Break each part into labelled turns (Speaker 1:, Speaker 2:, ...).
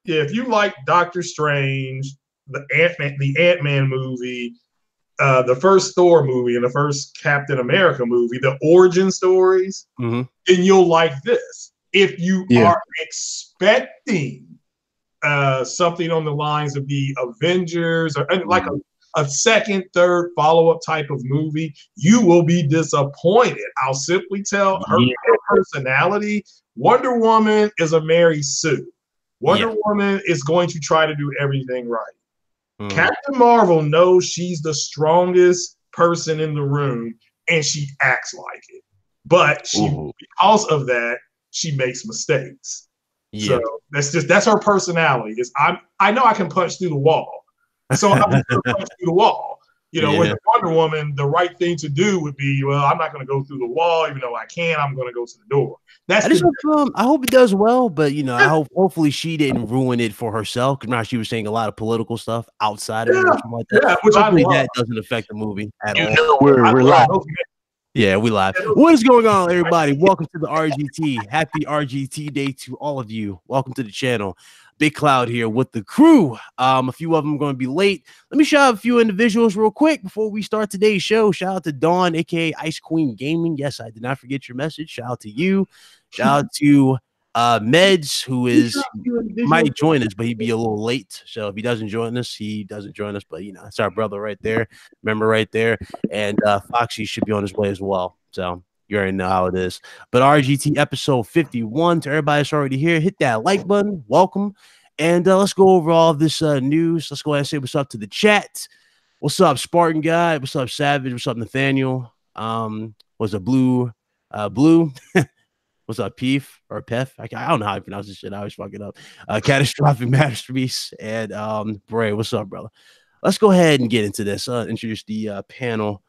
Speaker 1: if you like Doctor Strange, the Ant-Man movie, the first Thor movie, and the first Captain America movie, the origin stories, then you'll like this. If you are expecting something on the lines of the Avengers or like a second, third follow-up type of movie, you will be disappointed. I'll simply tell her personality. Wonder Woman is a Mary Sue. Wonder Woman is going to try to do everything right. Captain Marvel knows she's the strongest person in the room, and she acts like it. But because of that, she makes mistakes. So that's her personality. I know I can punch through the wall, so I'm going to punch through the wall. You know, with Wonder Woman, the right thing to do would be, well, I'm not going to go through the wall, even though I can. I'm going to go to the door.
Speaker 2: I hope it does well, but I hopefully she didn't ruin it for herself. Because now she was saying a lot of political stuff outside of it or something like that.
Speaker 1: Which
Speaker 2: hopefully that doesn't affect the movie at all.
Speaker 3: Know we're live.
Speaker 2: Yeah, we live. What is going on, everybody? Welcome to the RGT. Happy RGT Day to all of you. Welcome to the channel. Big Cloud here with the crew. A few of them are going to be late. Let me shout out a few individuals real quick before we start today's show. Shout out to Dawn, aka Ice Queen Gaming. Yes, I did not forget your message. Shout out to you. Shout out to Meds, who might join us, but he'd be a little late. So if he doesn't join us, he doesn't join us. But it's our brother right there. Remember right there. And Foxy should be on his way as well. So you already know how it is. But RGT episode 51, to everybody that's already here, hit that like button. Welcome. And let's go over all this news. Let's go ahead and say what's up to the chat. What's up, Spartan Guy? What's up, Savage? What's up, Nathaniel? What's up, Blue? What's up, Peef or Pef? I don't know how I pronounce this shit. I always fuck it up. Catastrophic Masterpiece. And Bray, what's up, brother? Let's go ahead and get into this. Introduce the panel.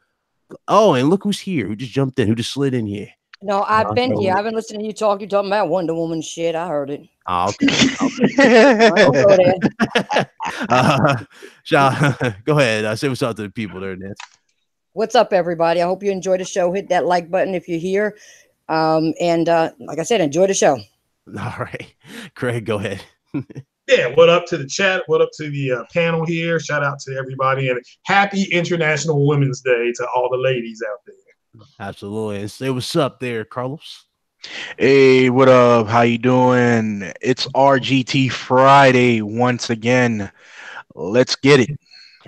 Speaker 2: Oh, and look who's here. Who just jumped in? Who just slid in here?
Speaker 4: No, I've been here. I've been listening to you talk. You're talking about Wonder Woman shit. I heard it.
Speaker 2: Oh, okay. Go ahead. Say what's up to the people there, Nancy.
Speaker 4: What's up, everybody? I hope you enjoy the show. Hit that like button if you're here. And like I said, enjoy the show.
Speaker 2: All right. Craig, go ahead.
Speaker 1: Yeah, what up to the chat? What up to the panel here? Shout out to everybody, and happy International Women's Day to all the ladies out there.
Speaker 2: Absolutely. And say what's up there, Carlos.
Speaker 3: Hey, what up? How you doing? It's RGT Friday once again. Let's get it.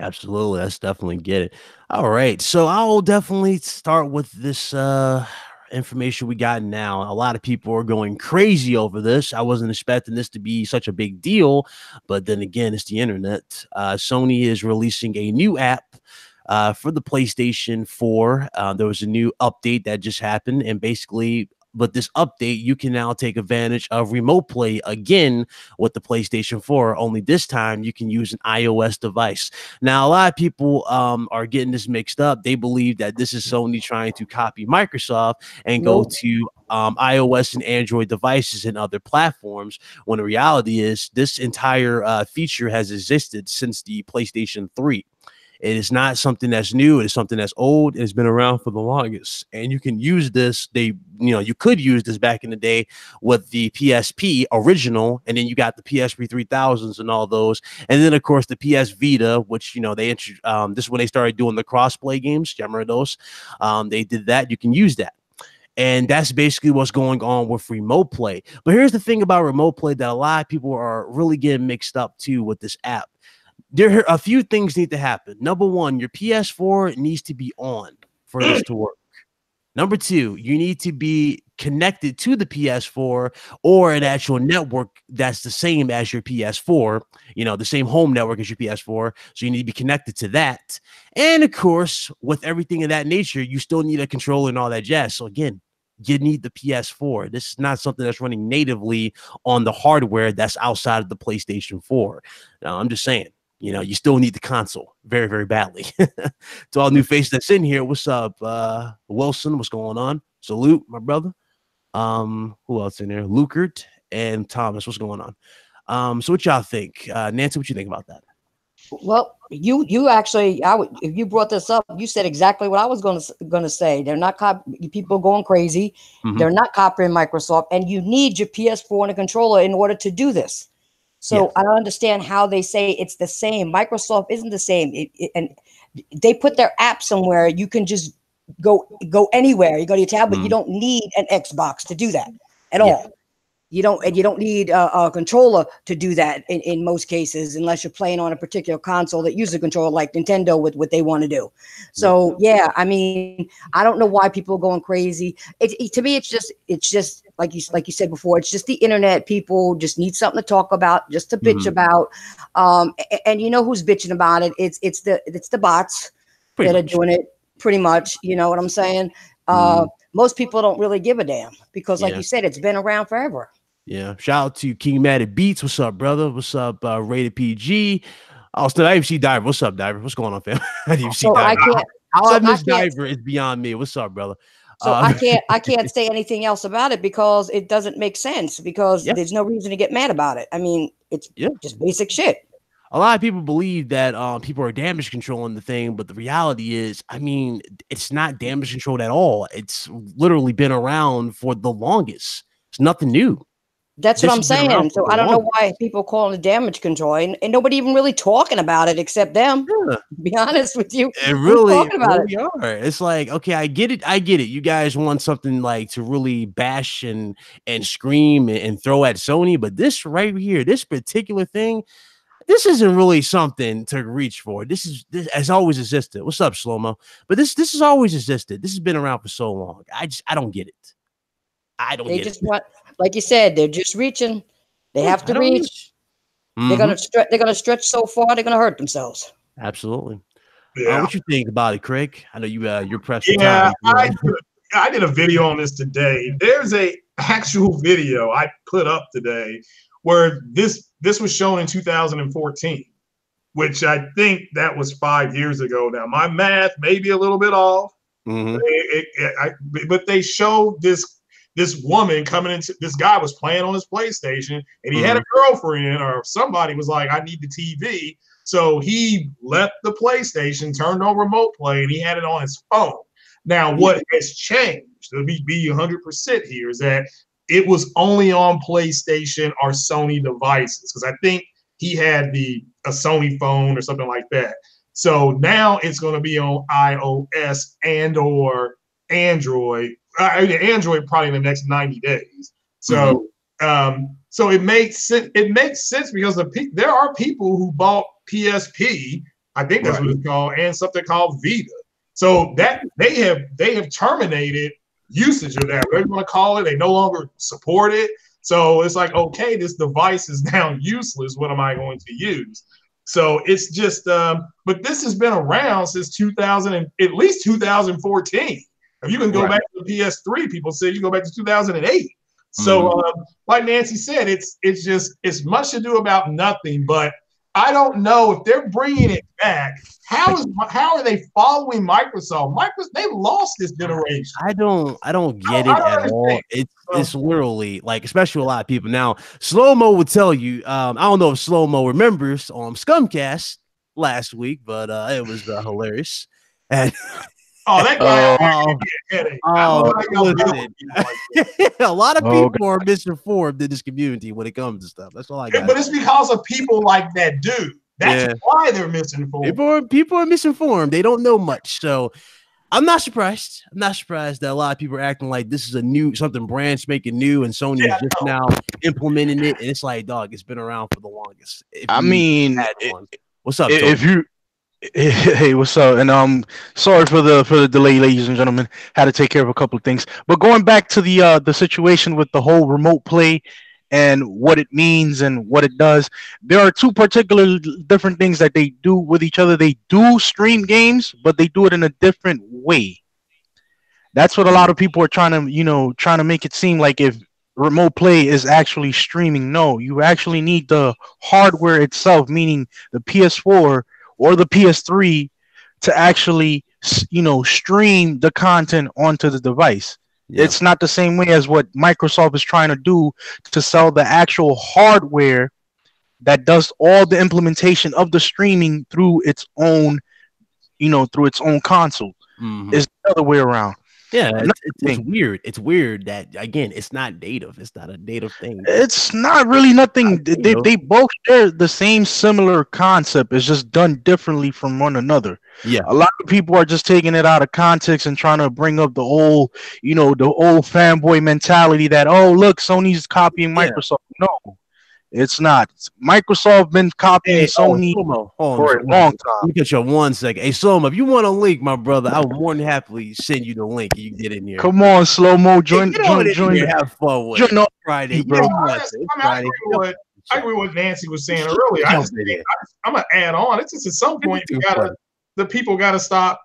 Speaker 2: Absolutely. Let's definitely get it. All right. So I'll definitely start with this information we got now. A lot of people are going crazy over this. I wasn't expecting this to be such a big deal, but then again, it's the internet. Sony is releasing a new app for the PlayStation 4. There was a new update that just happened, and basically with this update, you can now take advantage of remote play again with the PlayStation 4. Only this time you can use an iOS device. Now, a lot of people are getting this mixed up. They believe that this is Sony trying to copy Microsoft and go to iOS and Android devices and other platforms, when the reality is this entire feature has existed since the PlayStation 3. It is not something that's new. It is something that's old. It's been around for the longest. And you can use this. You could use this back in the day with the PSP original. And then you got the PSP 3000s and all those. And then, of course, the PS Vita, which, this is when they started doing the cross-play games. Do you remember those? They did that. You can use that. And that's basically what's going on with remote play. But here's the thing about remote play that a lot of people are really getting mixed up, too, with this app. There are a few things need to happen. Number one, your PS4 needs to be on for this to work. Number two, you need to be connected to the PS4 or an actual network that's the same as your PS4, the same home network as your PS4. So you need to be connected to that. And of course, with everything of that nature, you still need a controller and all that jazz. So again, you need the PS4. This is not something that's running natively on the hardware that's outside of the PlayStation 4. Now, I'm just saying. You still need the console very, very badly. To all new faces that's in here, what's up? Wilson, what's going on? Salute, my brother. Who else in there? Lukert and Thomas, what's going on? So what y'all think? Nancy, what you think about that?
Speaker 4: Well, you actually, if you brought this up, you said exactly what I was going to say. They're not people going crazy. They're not copying Microsoft, and you need your PS4 and a controller in order to do this. So I don't understand how they say it's the same. Microsoft isn't the same. And they put their app somewhere. You can just go anywhere. You go to your tablet. You don't need an Xbox to do that at all. You don't need a controller to do that in most cases, unless you're playing on a particular console that uses a controller, like Nintendo with what they want to do. So yeah, I mean, I don't know why people are going crazy. To me, it's just like you said before, it's just the internet. People just need something to talk about, just to bitch about. And you know who's bitching about it? It's the bots that are doing it. Pretty much, you know what I'm saying? Most people don't really give a damn because, like you said, it's been around forever.
Speaker 2: Yeah. Shout out to King Matted Beats. What's up, brother? What's up, Rated PG? Oh, still I even see Diver. What's up, Diver? What's going on, fam? I didn't see Diver. I miss Diver is beyond me. What's up, brother?
Speaker 4: So I can't say anything else about it because it doesn't make sense, because there's no reason to get mad about it. I mean, it's just basic shit.
Speaker 2: A lot of people believe that people are damage controlling the thing, but the reality is, I mean, it's not damage controlled at all. It's literally been around for the longest. It's nothing new.
Speaker 4: That's what I'm saying. So I don't know why people calling it damage control, and nobody even really talking about it except them. Yeah. To be honest with you,
Speaker 2: it really are. It's like, okay, I get it. You guys want something like to really bash and scream and throw at Sony, but this right here, this particular thing, this isn't really something to reach for. This has always existed. What's up, Slow-Mo? But this has always existed. This has been around for so long. I don't get it.
Speaker 4: They just want, like you said, they're just reaching. They have to reach. They're gonna stretch so far. They're gonna hurt themselves.
Speaker 2: Absolutely. Yeah. What you think about it, Craig? I know you're pressed.
Speaker 1: Yeah, I did a video on this today. There's a actual video I put up today where this was shown in 2014, which I think that was 5 years ago. Now my math may be a little bit off, but they showed this woman coming into, this guy was playing on his PlayStation and he had a girlfriend, or somebody was like, I need the TV. So he left the PlayStation, turned on remote play, and he had it on his phone. Now, what has changed, to be 100% here, is that it was only on PlayStation or Sony devices, because I think he had a Sony phone or something like that. So now it's going to be on iOS and or Android. Android probably in the next 90 days. So so it makes sense. It makes sense because there are people who bought PSP, I think that's what it's called, and something called Vita. So that they have terminated usage of that. Whatever you want to call it, they no longer support it. So it's like, okay, this device is now useless. What am I going to use? So it's just, but this has been around since at least 2014. If you can go back to the PS3, people say you go back to 2008. So, like Nancy said, it's much ado about nothing. But I don't know if they're bringing it back. How are they following Microsoft? They lost this generation.
Speaker 2: I don't get it at all. It's literally like, especially a lot of people now. Slow-Mo would tell you. I don't know if Slow-Mo remembers on Scumcast last week, but it was hilarious. And
Speaker 1: that guy.
Speaker 2: A lot of people are misinformed in this community when it comes to stuff. That's all I got.
Speaker 1: But it's because of people like that dude. That's why they're misinformed.
Speaker 2: People are misinformed. They don't know much. So I'm not surprised. I'm not surprised that a lot of people are acting like this is something brand spanking new, and Sony is just now implementing it. And it's like, dog, it's been around for the longest. What's up, Tony?
Speaker 3: Hey, what's up? And sorry for the delay, ladies and gentlemen. Had to take care of a couple of things. But going back to the situation with the whole remote play and what it means and what it does, there are two particular different things that they do with each other. They do stream games, but they do it in a different way. That's what a lot of people are trying to make it seem like if remote play is actually streaming. No, you actually need the hardware itself, meaning the PS4 or the PS3, to actually, stream the content onto the device. Yeah. It's not the same way as what Microsoft is trying to do to sell the actual hardware that does all the implementation of the streaming through its own, through its own console. It's the other way around.
Speaker 2: Yeah, it's weird. It's weird that, again, it's not native. It's not a native thing.
Speaker 3: It's not really nothing. They both share the same similar concept. It's just done differently from one another.
Speaker 2: Yeah,
Speaker 3: a lot of people are just taking it out of context and trying to bring up the old, the old fanboy mentality that, oh, look, Sony's copying Microsoft. No, it's not. Microsoft been copying Sony for a long time.
Speaker 2: Let me get you 1 second. Hey, Soma, if you want a link, my brother, I would more than happily send you the link. You can get in here.
Speaker 3: Come on, Slow Mo, join.
Speaker 2: Have fun with it. Friday, bro.
Speaker 1: I agree with what Nancy was saying earlier. I'm gonna add on. It's just at some point the people gotta stop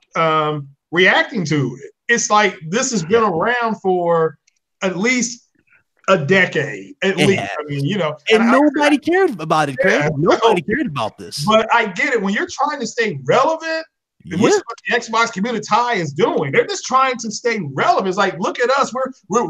Speaker 1: reacting to it. It's like this has been around for at least a decade, at least. I mean,
Speaker 2: and nobody cared about it, Craig. Nobody cared about this.
Speaker 1: But I get it. When you're trying to stay relevant, which is what the Xbox community is doing. They're just trying to stay relevant. It's like, look at us.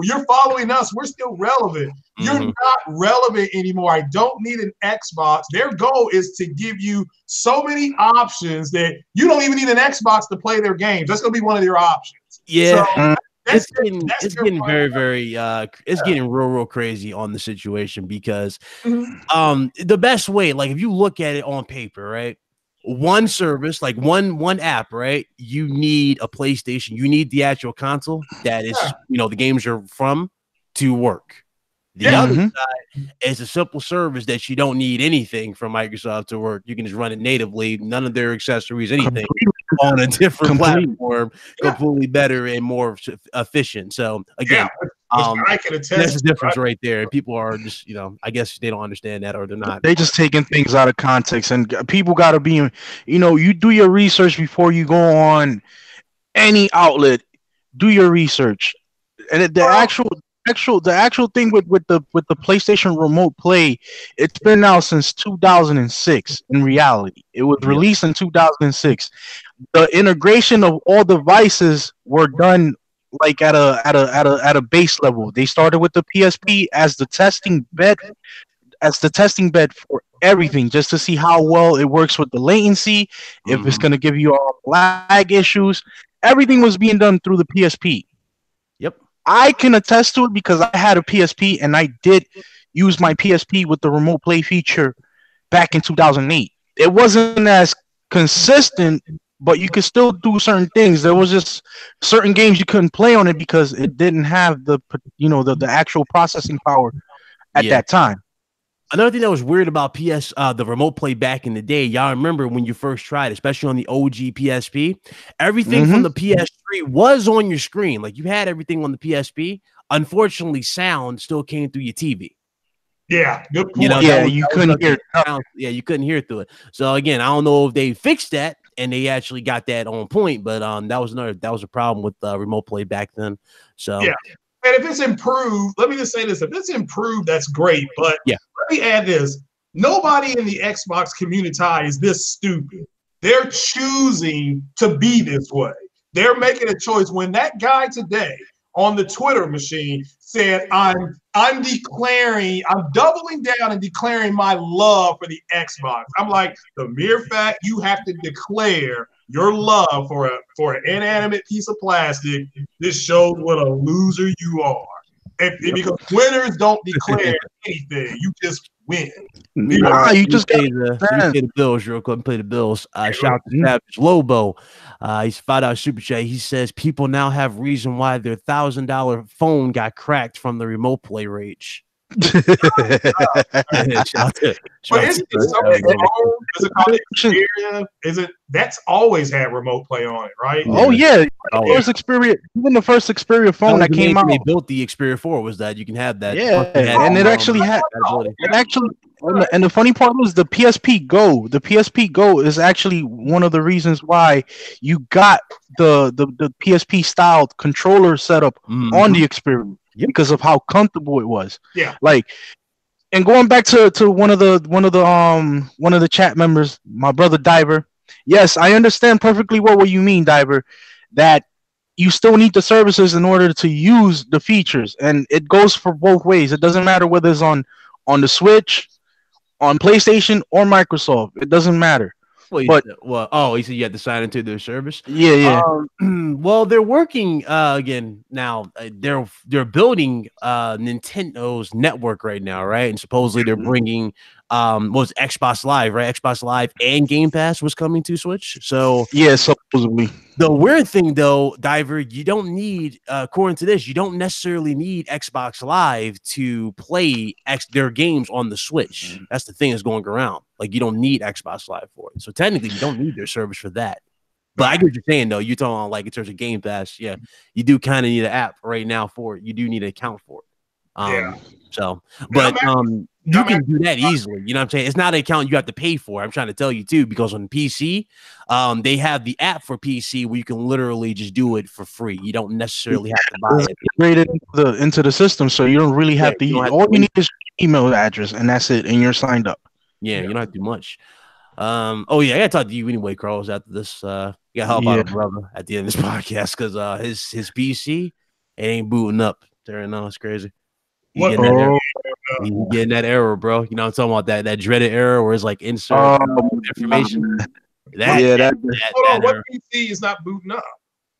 Speaker 1: You're following us. We're still relevant. You're not relevant anymore. I don't need an Xbox. Their goal is to give you so many options that you don't even need an Xbox to play their games. That's going to be one of your options.
Speaker 2: Yeah. So, it's getting very, very it's getting real crazy on the situation because the best way, like if you look at it on paper, right? One service, like one app, right? You need a PlayStation, you need the actual console that is, the games are from to work. The other side is a simple service that you don't need anything from Microsoft to work. You can just run it natively, none of their accessories, anything on a different platform, completely better and more efficient. So again,
Speaker 1: I can attest.
Speaker 2: There's a difference right there, and people are just, I guess they don't understand that, or they're not.
Speaker 3: They're just taking things out of context, and people got to be, you do your research before you go on any outlet. Do your research, and the actual thing with the PlayStation Remote Play, it's been out since 2006. In reality, it was released in 2006. The integration of all devices were done like at a base level. They started with the PSP as the testing bed for everything, just to see how well it works with the latency, if it's going to give you all lag issues. Everything was being done through the PSP.
Speaker 2: Yep.
Speaker 3: I can attest to it because I had a PSP and I did use my PSP with the remote play feature back in 2008. It wasn't as consistent, but you could still do certain things. There was just certain games you couldn't play on it because it didn't have the actual processing power at that time.
Speaker 2: Another thing that was weird about the remote play back in the day, y'all remember when you first tried, especially on the OG PSP, everything from the PS3 was on your screen. Like you had everything on the PSP. Unfortunately, sound still came through your TV.
Speaker 1: Yeah, good point.
Speaker 3: You couldn't hear.
Speaker 2: You couldn't hear through it. So again, I don't know if they fixed that and they actually got that on point, but that was a problem with remote play back then. So
Speaker 1: yeah. And if it's improved, let me just say this: if it's improved, that's great. But let me add this: nobody in the Xbox community is this stupid. They're choosing to be this way. They're making a choice. When that guy today on the Twitter machine said, I'm doubling down and declaring my love for the Xbox. I'm like, the mere fact you have to declare your love for an inanimate piece of plastic, this shows what a loser you are. Because winners don't declare anything. You just win.
Speaker 3: You just
Speaker 2: pay the bills real quick and pay the bills. Shout out to Savage Lobo. He's $5 super chat. He says people now have reason why their $1,000 phone got cracked from the remote play rage.
Speaker 1: But that's always had remote play on it, right?
Speaker 3: Oh yeah. First Xperia, even the first Xperia phone that came out,
Speaker 2: they built the Xperia 4 was that you can have that.
Speaker 3: Yeah, and it actually had and the funny part was the PSP Go. The PSP Go is actually one of the reasons why you got the PSP style controller setup on the Xperia. Because of how comfortable it was.
Speaker 1: Yeah.
Speaker 3: Like, and going back to one of the chat members, my brother Diver. Yes, I understand perfectly what you mean, Diver, that you still need the services in order to use the features, and it goes for both ways. It doesn't matter whether it's on the Switch, on PlayStation, or Microsoft. It doesn't matter.
Speaker 2: Oh, he said you had to sign into their service.
Speaker 3: Yeah.
Speaker 2: Well, they're working again now. They're building Nintendo's network right now, right? And supposedly they're bringing was Xbox Live, right? Xbox Live and Game Pass was coming to Switch. So
Speaker 3: yeah, supposedly.
Speaker 2: The weird thing, though, Diver, you don't need, according to this, you don't necessarily need Xbox Live to play their games on the Switch. That's the thing that's going around. Like, you don't need Xbox Live for it. So technically, you don't need their service for that. But I get what you're saying, though. You're talking like in terms of Game Pass. Yeah, you do kind of need an app right now for it. You do need an account for it. So, but you can do that easily. You know what I'm saying? It's not an account you have to pay for. I'm trying to tell you too, because on PC, they have the app for PC where you can literally just do it for free. You don't necessarily have to buy it.
Speaker 3: Integrated into the system, so you don't really have to. All you need is your email address, and that's it, and you're signed up.
Speaker 2: Yeah, you don't have to do much. Oh yeah, I gotta talk to you anyway, Carlos. After this, you gotta help out a brother at the end of this podcast because his PC it ain't booting up. There, no, it's crazy. He's getting that error, bro. You know what I'm talking about, that dreaded error where it's like insert information.
Speaker 1: What PC is not booting up?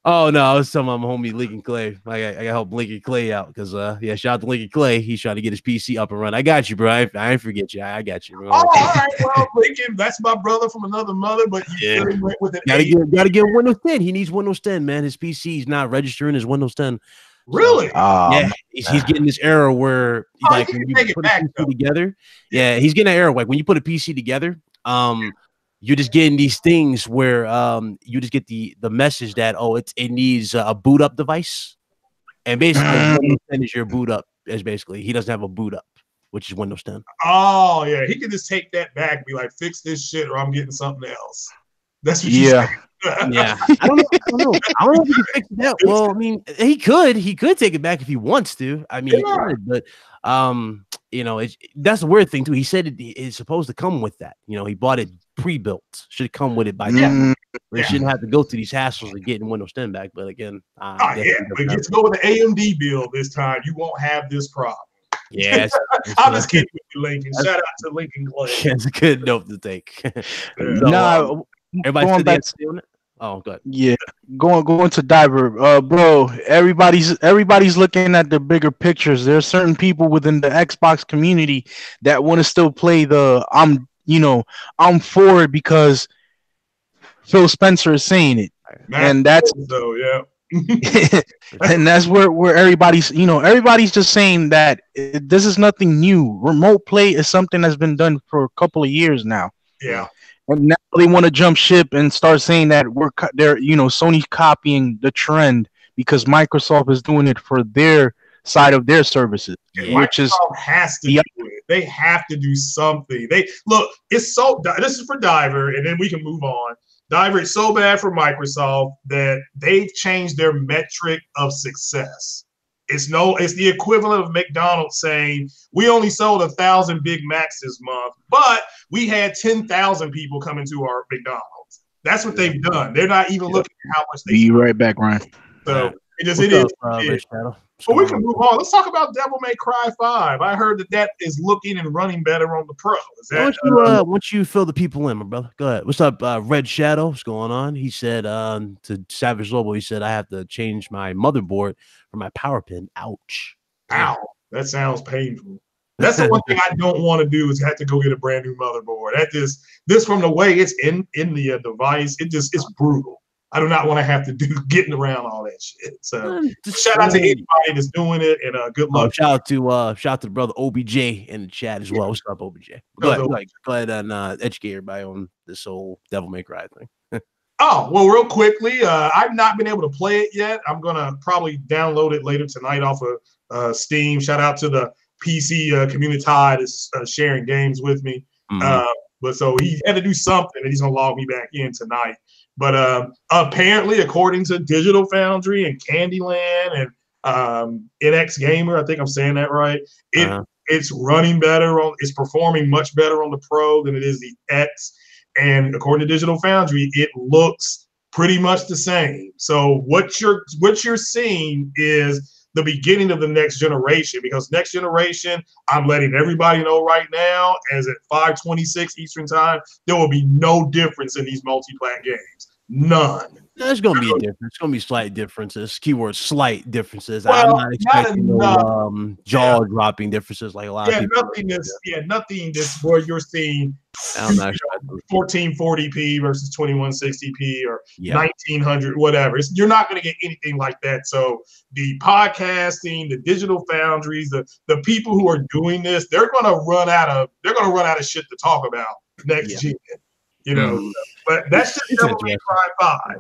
Speaker 2: Oh no, I was telling my homie Lincoln Clay. I got help Lincoln Clay out because shout out to Lincoln Clay. He's trying to get his PC up and running. I got you, bro. I ain't forget you. I got you, bro.
Speaker 1: Oh, all right. Well, Lincoln, that's my brother from another mother, but you went with it.
Speaker 2: Gotta get Windows 10. He needs Windows 10, man. His PC is not registering as Windows 10.
Speaker 1: Really?
Speaker 2: Yeah, he's getting this error where like when you put a PC together. Yeah, he's getting an error like when you put a PC together. You're just getting these things where you just get the message that it needs a boot up device, and basically Windows 10 is your boot up. Is basically he doesn't have a boot up, which is Windows 10.
Speaker 1: Oh yeah, he can just take that back and be like, fix this shit, or I'm getting something else. That's what you say.
Speaker 2: Yeah, I don't know if he can fix that. Well, I mean, he could take it back if he wants to. I mean, he could, but that's the weird thing too. He said it's supposed to come with that. You know, he bought it pre-built. Should come with it by now. They shouldn't have to go through these hassles of getting Windows 10 back. But again,
Speaker 1: but get to go with the AMD build this time. You won't have this problem.
Speaker 2: Yes,
Speaker 1: I'm just kidding with you, Lincoln. Shout out to Lincoln Clay.
Speaker 2: That's a good note to take. Everybody said oh, good.
Speaker 3: Yeah, going to Diver, bro. Everybody's looking at the bigger pictures. There are certain people within the Xbox community that want to still play I'm for it because Phil Spencer is saying it, and that's and that's where everybody's just saying that this is nothing new. Remote play is something that's been done for a couple of years now.
Speaker 1: Yeah.
Speaker 3: And now they want to jump ship and start saying that Sony's copying the trend because Microsoft is doing it for their side of their services, which
Speaker 1: has to do it. They have to do something. This is for Diver, and then we can move on. Diver, it's so bad for Microsoft that they've changed their metric of success. It's the equivalent of McDonald's saying we only sold 1,000 Big Macs this month, but we had 10,000 people come into our McDonald's. That's what they've done. They're not even looking at how much they.
Speaker 3: Be right back, Ryan.
Speaker 1: So it is. But we can move on. Let's talk about Devil May Cry 5. I heard that is looking and running better on the Pro. Is that,
Speaker 2: once you fill the people in, my brother. Go ahead. What's up, Red Shadow? What's going on? He said to Savage Lobo, he said, I have to change my motherboard for my power pin. Ouch.
Speaker 1: Ow. That sounds painful. That's the one thing I don't want to do is have to go get a brand new motherboard. This from the way it's in the device, it's brutal. I do not want to have to do getting around all that shit. So shout out to anybody that's doing it, and good luck.
Speaker 2: Shout out to the brother OBJ in the chat as well. What's up, OBJ? Go ahead and educate everybody on this whole Devil May Cry thing.
Speaker 1: Oh, well, real quickly, I've not been able to play it yet. I'm gonna probably download it later tonight off of Steam. Shout out to the PC community that's sharing games with me. But so he had to do something, and he's gonna log me back in tonight. But apparently, according to Digital Foundry and Candyland and NX Gamer, I think I'm saying that right, it's running better it's performing much better on the Pro than it is the X. And according to Digital Foundry, it looks pretty much the same. So what you're seeing is the beginning of the next generation, because next generation, I'm letting everybody know right now, as at 5:26 Eastern time, there will be no difference in these multi-plat games. None.
Speaker 2: There's going to be a difference. It's going to be slight differences. Keyword slight differences.
Speaker 1: Well,
Speaker 2: I'm not expecting no jaw-dropping differences like a lot of people.
Speaker 1: Nothing this where you're seeing 1440p versus 2160p or 1900, whatever. You're not going to get anything like that. So the podcasting, the digital foundries, the people who are doing this, they're going to run out of shit to talk about next gen. You know, but that's just Devil May Cry 5.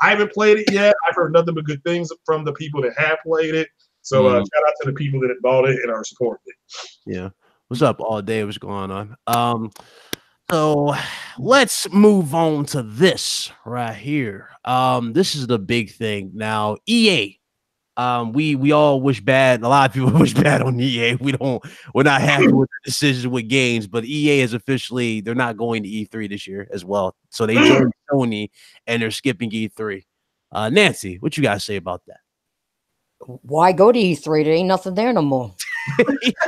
Speaker 1: I haven't played it yet. I've heard nothing but good things from the people that have played it. So shout out to the people that have bought it and are supporting it.
Speaker 2: Yeah. What's up all day? What's going on? So let's move on to this right here. This is the big thing. Now, EA. We all wish bad. A lot of people wish bad on EA. We're not happy with the decisions with games, but EA is officially, they're not going to E3 this year as well. So they joined Sony and they're skipping E3. Nancy, what you guys say about that?
Speaker 4: Why go to E3? There ain't nothing there no more.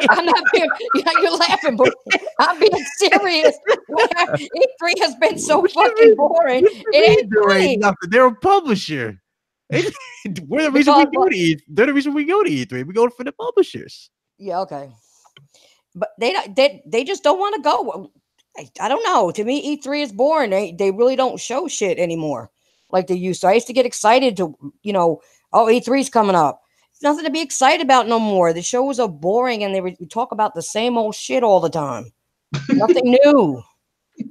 Speaker 4: I'm not being, you're laughing, but I'm being serious. E3 has been so fucking boring.
Speaker 2: There ain't nothing. They're a publisher. We're the reason we go to E3. They're the reason we go to E3. We go for the publishers.
Speaker 4: Yeah, okay. But they just don't want to go. I don't know. To me, E3 is boring. They really don't show shit anymore like they used to. I used to get excited to, E3's coming up. It's nothing to be excited about no more. The shows are boring and we talk about the same old shit all the time. Nothing new.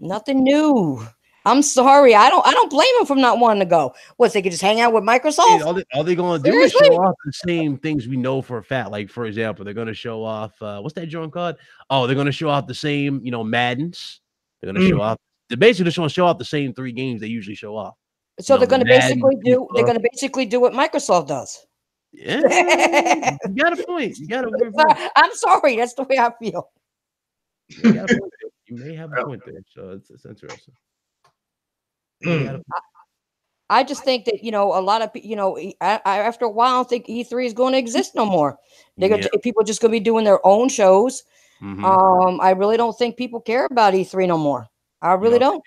Speaker 4: Nothing new. I'm sorry. I don't blame them for not wanting to go. What, they could just hang out with Microsoft?
Speaker 2: All they're going to do is show off the same things we know for a fact. Like, for example, they're going to show off, what's that joint called? Oh, they're going to show off the same, Maddens. They're going to show off. They're basically just going to show off the same 3 games they usually show off.
Speaker 4: So they're going to basically do what Microsoft does.
Speaker 2: Yeah, you got a point. You got
Speaker 4: I'm sorry. That's the way I feel.
Speaker 2: You may have a point there. So it's interesting.
Speaker 4: I just think that a lot of after a while, I don't think E3 is going to exist no more. People are just going to be doing their own shows. I really don't think people care about E3 no more. I really don't.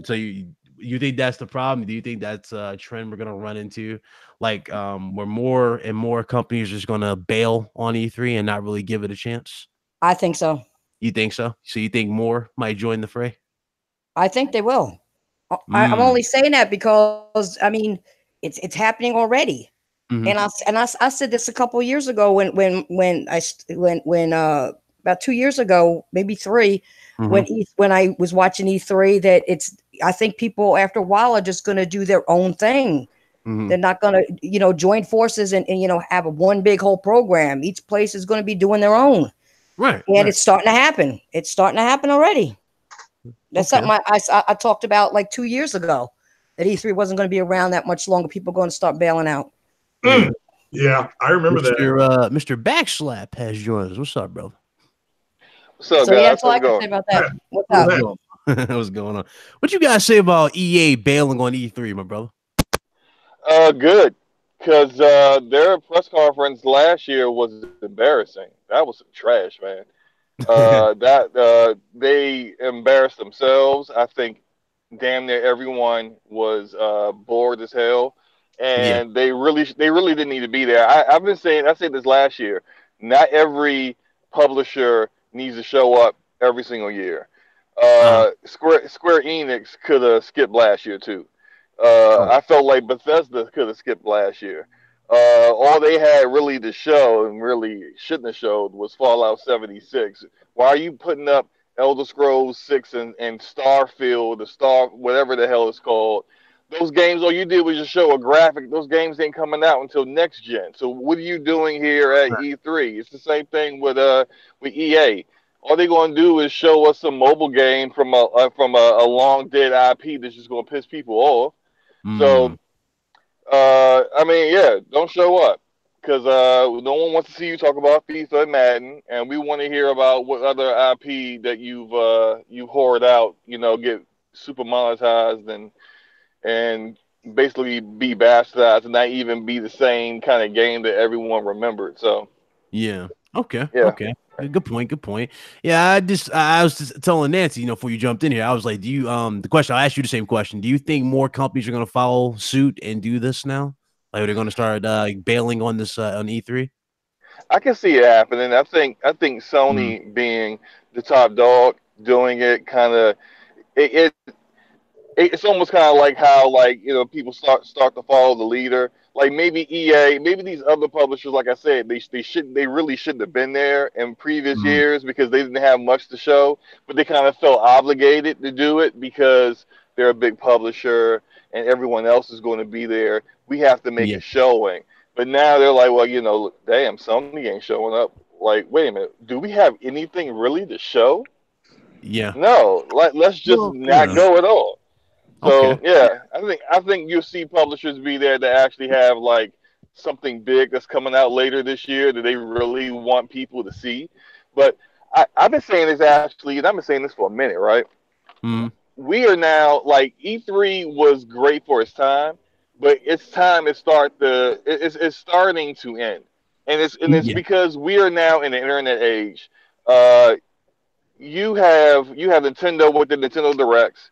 Speaker 2: So you think that's the problem? Do you think that's a trend we're going to run into? Like where more and more companies are just going to bail on E3 and not really give it a chance?
Speaker 4: I think so.
Speaker 2: You think so? So you think more might join the fray?
Speaker 4: I think they will. I'm only saying that because it's happening already, and I said this a couple of years ago when about 2 years ago, maybe 3, when I was watching E3, that I think people after a while are just going to do their own thing. They're not going to join forces and have one big whole program. Each place is going to be doing their own,
Speaker 2: right?
Speaker 4: And it's starting to happen. It's starting to happen already. That's something I talked about like 2 years ago, that E3 wasn't going to be around that much longer. People are going to start bailing out.
Speaker 1: Yeah, I remember that.
Speaker 2: Mr. Backslap has joined us. What's up, bro?
Speaker 5: What's up, guys?
Speaker 4: Yeah, that's all I can say about that. What's up?
Speaker 2: What's going on? What you guys say about EA bailing on E3, my brother?
Speaker 5: Good, because their press conference last year was embarrassing. That was some trash, man. They embarrassed themselves. I think damn near everyone was bored as hell, and they really didn't need to be there. I said this last year. Not every publisher needs to show up every single year. Square Enix could have skipped last year too. I felt like Bethesda could have skipped last year. All they had really to show, and really shouldn't have showed, was Fallout 76. Why are you putting up Elder Scrolls 6 and Starfield, whatever the hell it's called? Those games, all you did was just show a graphic. Those games ain't coming out until next gen. So what are you doing here at E3? It's the same thing with EA. All they're going to do is show us some mobile game from a long dead IP that's just going to piss people off. So, don't show up, because no one wants to see you talk about FIFA and Madden, and we want to hear about what other IP that you've hoarded out, get super monetized and basically be bastardized and not even be the same kind of game that everyone remembered. So
Speaker 2: yeah. Okay.
Speaker 5: yeah.
Speaker 2: Okay. Good point. Good point. Yeah, I was just telling Nancy, before you jumped in here, I was like, do you the question I'll ask you the same question. Do you think more companies are gonna follow suit and do this now? Like they're gonna start bailing on this on E3?
Speaker 5: I can see it happening. I think Sony being the top dog doing it kind of it's almost kind of like how people start to follow the leader. Like maybe EA, maybe these other publishers, like I said, they really shouldn't have been there in previous years because they didn't have much to show, but they kind of felt obligated to do it because they're a big publisher and everyone else is going to be there. We have to make a showing. But now they're like, well, damn, Sony ain't showing up. Like, wait a minute, do we have anything really to show?
Speaker 2: Yeah.
Speaker 5: No, let's just not go at all. So
Speaker 2: Okay.
Speaker 5: yeah, I think you'll see publishers be there to actually have like something big that's coming out later this year that they really want people to see. But I've been saying this actually, and I've been saying this for a minute, right? We are now like E3 was great for its time, but it's time it's starting to end, and it's because we are now in the internet age. You have Nintendo with the Nintendo Directs,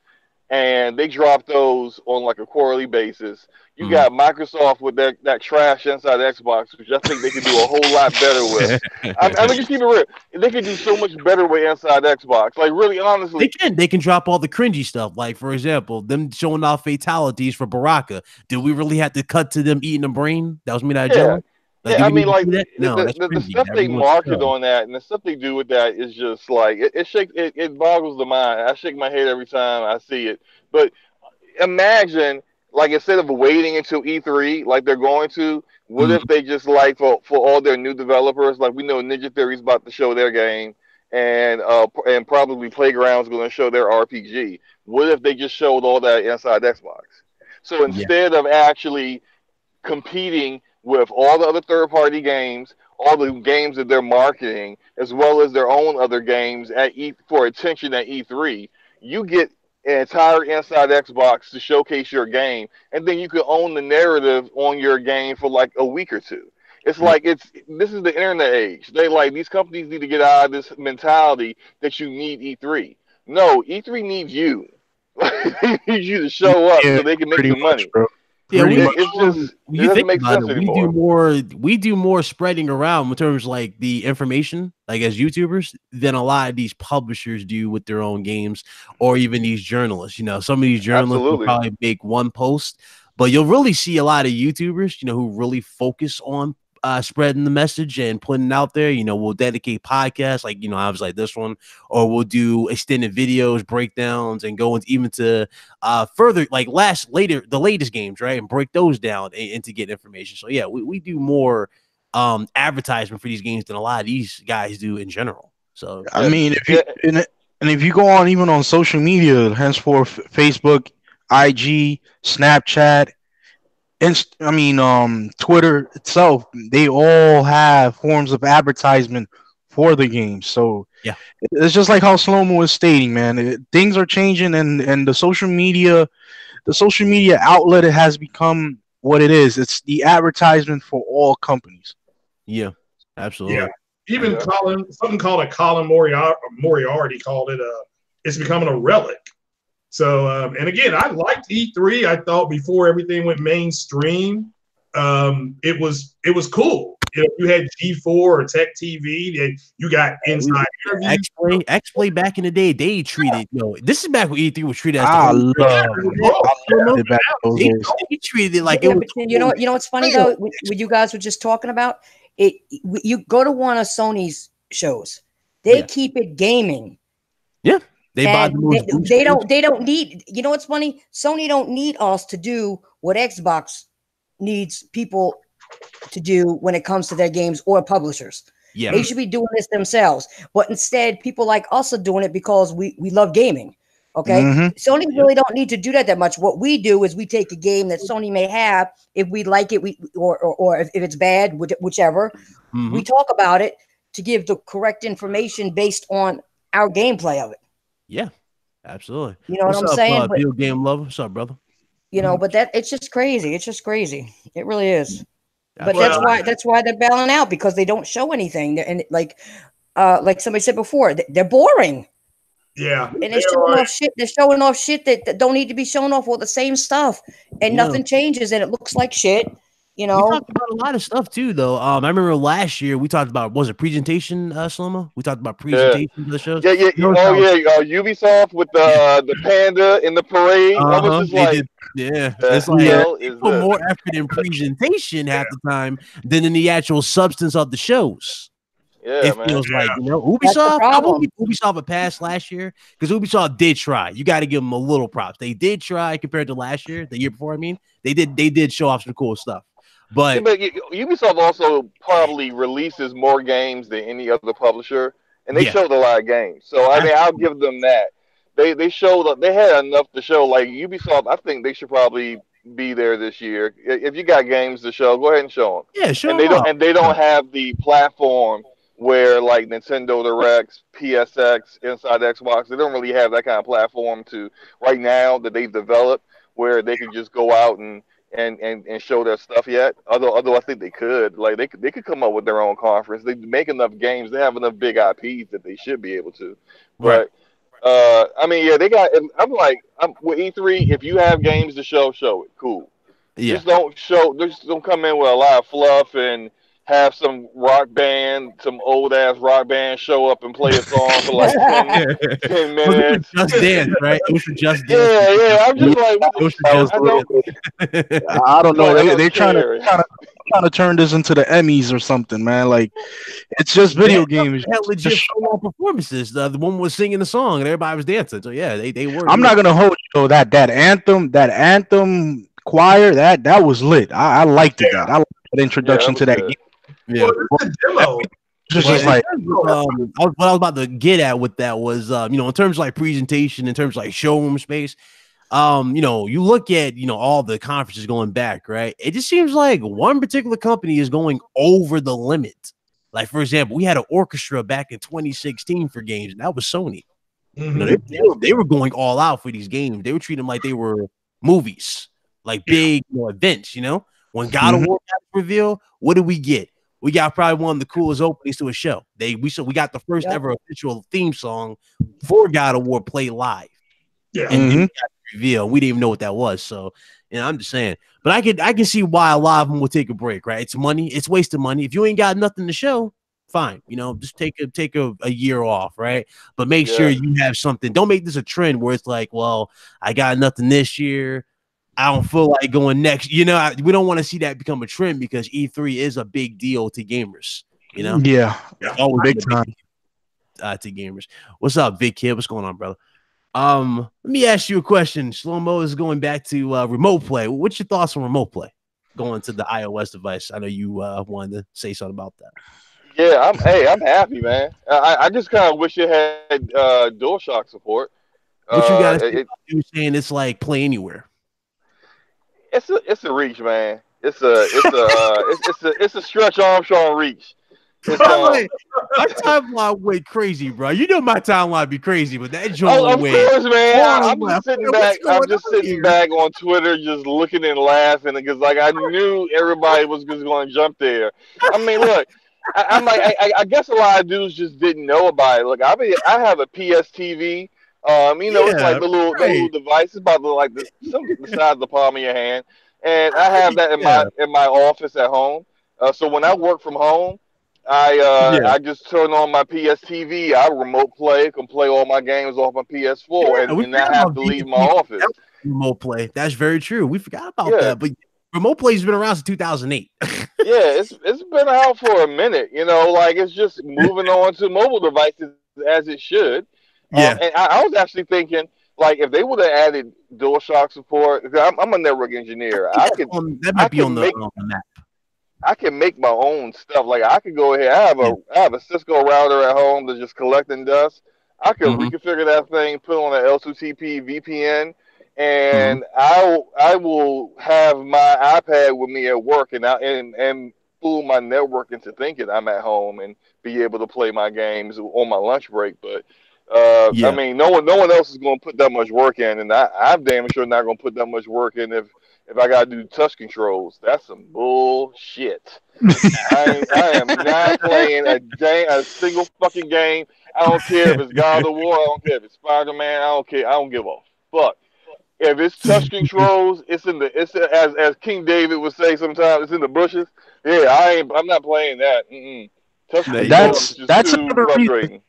Speaker 5: and they drop those on like a quarterly basis. You got Microsoft with that trash inside Xbox, which I think they could do a whole lot better with. I mean, just keep it real. They could do so much better with inside Xbox. Like, really, honestly.
Speaker 2: They can drop all the cringy stuff. Like, for example, them showing off fatalities for Baraka. Did we really have to cut to them eating a brain? That was me that jelly?
Speaker 5: Like, I mean, like the stuff they market on that and the stuff they do with that is just like it boggles the mind. I shake my head every time I see it. But imagine, like, instead of waiting until E3 like they're going to, what if they just like for all their new developers, like we know Ninja Theory's about to show their game and probably Playground's going to show their RPG. What if they just showed all that inside Xbox? So instead of actually competing with all the other third-party games, all the games that they're marketing, as well as their own other games for attention at E3, you get an entire inside Xbox to showcase your game, and then you can own the narrative on your game for like a week or two. It's like this is the internet age. These companies need to get out of this mentality that you need E3. No, E3 needs you. They need you to show up so they can make some money.
Speaker 3: Bro.
Speaker 2: Yeah,
Speaker 5: it doesn't make sense anymore.
Speaker 2: We do more spreading around in terms of like the information, like as YouTubers, than a lot of these publishers do with their own games, or even these journalists. Some of these journalists will probably make one post, but you'll really see a lot of YouTubers, who really focus on spreading the message and putting it out there. We'll dedicate podcasts like, obviously like this one, or we'll do extended videos, breakdowns, and go into further like the latest games, right? And break those down and to get information. So yeah, we do more advertisement for these games than a lot of these guys do in general. So
Speaker 3: I mean, if you go on even on social media, henceforth Facebook, IG, Snapchat, Twitter itself, they all have forms of advertisement for the game. So
Speaker 2: yeah,
Speaker 3: it's just like how Slomo was stating, man. Things are changing, and the social media outlet has become what it is. It's the advertisement for all companies.
Speaker 2: Yeah, absolutely.
Speaker 1: Yeah, even Colin Moriarty called it it's becoming a relic. So, and again, I liked E3. I thought before everything went mainstream, it was cool. You had G4 or Tech TV. You got inside interviews.
Speaker 2: X-Play back in the day, they treated, this is back when E3 was treated as they treated it like it was
Speaker 4: cool. You know what's funny though? What you guys were just talking about, you go to one of Sony's shows, they keep it gaming.
Speaker 2: Yeah.
Speaker 4: They don't need, what's funny? Sony don't need us to do what Xbox needs people to do when it comes to their games or publishers.
Speaker 2: Yeah.
Speaker 4: They should be doing this themselves. But instead, people like us are doing it because we love gaming. Okay. Sony really don't need to do that much. What we do is we take a game that Sony may have, if we like it, or if it's bad, whichever, we talk about it to give the correct information based on our gameplay of it.
Speaker 2: Yeah, absolutely.
Speaker 4: You know what I'm saying?
Speaker 2: Video game lover, what's up, brother?
Speaker 4: You know, but it's just crazy. It's just crazy. It really is. But
Speaker 1: Well,
Speaker 4: that's why they're bailing out, because they don't show anything. And like somebody said before, they're boring.
Speaker 1: yeah,
Speaker 4: And they're showing off shit. They're showing off shit that don't need to be shown off, all the same stuff, and nothing changes, and it looks like shit. You know,
Speaker 2: we talked about a lot of stuff too, though. I remember last year we talked about, was it presentation, Slomo? We talked about presentation of the shows.
Speaker 5: Yeah. Ubisoft with the panda in the parade. I was just like,
Speaker 2: it's like they put more effort in presentation half the time than in the actual substance of the shows.
Speaker 5: Yeah,
Speaker 2: it feels like, you know, Ubisoft. I will give Ubisoft a pass last year because Ubisoft did try. You got to give them a little props. They did try compared to last year, the year before. I mean, they did show off some cool stuff. But
Speaker 5: Ubisoft also probably releases more games than any other publisher, and they showed a lot of games. So I mean, I'll give them that. They showed, they had enough to show. Like Ubisoft, I think they should probably be there this year. If you got games to show, go ahead and show them.
Speaker 2: Yeah, sure.
Speaker 5: And they don't have the platform where like Nintendo Directs, PSX, Inside Xbox. They don't really have that kind of platform to right now that they've developed where they can just go out and show their stuff yet. Although I think they could. Like they could come up with their own conference. They make enough games. They have enough big IPs that they should be able to. But I mean, yeah, they got. I'm with E3. If you have games to show it. Cool. Yeah. Just don't come in with a lot of fluff and have some old ass rock band show up and play a song for like 10 minutes.
Speaker 2: Just Dance, right? It was for Just Dance.
Speaker 5: Yeah. I'm just like,
Speaker 3: I don't know. They're trying to turn this into the Emmys or something, man. Like, it's just video games.
Speaker 2: They had legit performances. The woman was singing the song and everybody was dancing. So yeah, they were.
Speaker 3: I'm not gonna hold you though. That anthem choir, that was lit. I liked it. I liked that introduction to that game.
Speaker 1: Yeah, well, it's a demo.
Speaker 2: Just like what I was about to get at with that was, you know, in terms of like presentation, in terms of like showroom space, you know, you look at, you know, all the conferences going back, right? It just seems like one particular company is going over the limit. Like, for example, we had an orchestra back in 2016 for games, and that was Sony. Mm-hmm. You know, they were going all out for these games. They were treating them like they were movies, like big events, you know? When God of War got revealed, what did we get? We got probably one of the coolest openings to a show. We got the first ever official theme song for God of War played live. Yeah, and we got the reveal. We didn't even know what that was. So, you know, I'm just saying. But I can see why a lot of them will take a break. Right? It's money. It's wasted money. If you ain't got nothing to show, fine. You know, just take a year off. Right? But make sure you have something. Don't make this a trend where it's like, well, I got nothing this year. I don't feel like going next. You know, we don't want to see that become a trend because E3 is a big deal to gamers. You know,
Speaker 3: it's always big time
Speaker 2: to gamers. What's up, Vic Kid? What's going on, brother? Let me ask you a question. Shlomo is going back to remote play. What's your thoughts on remote play going to the iOS device? I know you wanted to say something about that.
Speaker 5: Yeah, I'm happy, man. I just kind of wish it had DualShock support.
Speaker 2: What you got? You saying it's like Play Anywhere.
Speaker 5: It's a reach, man. It's a Stretch Armstrong reach.
Speaker 2: My timeline went crazy, bro. You know my timeline be crazy, but that joint went.
Speaker 5: Of course, man. I'm just sitting back on Twitter, just looking and laughing because, like, I knew everybody was just going to jump there. I mean, look, I guess a lot of dudes just didn't know about it. Look, I have a PS TV. You know, it's like the little device. It's about the size of the palm of your hand, and I have that in my office at home. So when I work from home, I just turn on my PS TV. I remote play, can play all my games off my PS4, and not have to leave my office.
Speaker 2: Remote play. That's very true. We forgot about that, but remote play has been around since 2008.
Speaker 5: It's been out for a minute. You know, like it's just moving on to mobile devices as it should. And I was actually thinking, like, if they would have added DualShock support, I'm a network engineer.
Speaker 2: That might be on the map.
Speaker 5: I can make my own stuff. Like, I could go ahead. I have a Cisco router at home that's just collecting dust. I could reconfigure that thing, put on an L2TP VPN, and I will have my iPad with me at work and fool my network into thinking I'm at home and be able to play my games on my lunch break. But I mean, no one else is going to put that much work in, and I'm damn sure not going to put that much work in if I got to do touch controls. That's some bullshit. I am not playing a single fucking game. I don't care if it's God of War. I don't care if it's Spider-Man. I don't care. I don't give a fuck. If it's touch controls, as King David would say sometimes, it's in the bushes. Yeah, I'm not playing that. Touch controls is just too frustrating.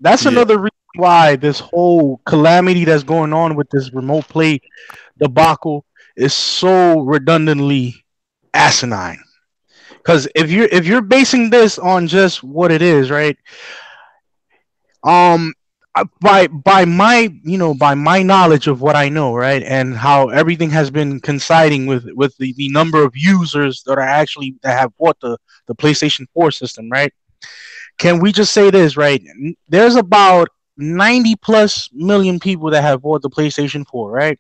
Speaker 3: That's another reason why this whole calamity that's going on with this remote play debacle is so redundantly asinine. Because if you're basing this on just what it is, right? By my knowledge of what I know, right, and how everything has been coinciding with the number of users that have bought the PlayStation 4 system, right? Can we just say this, right? There's about 90 plus million people that have bought the PlayStation 4, right?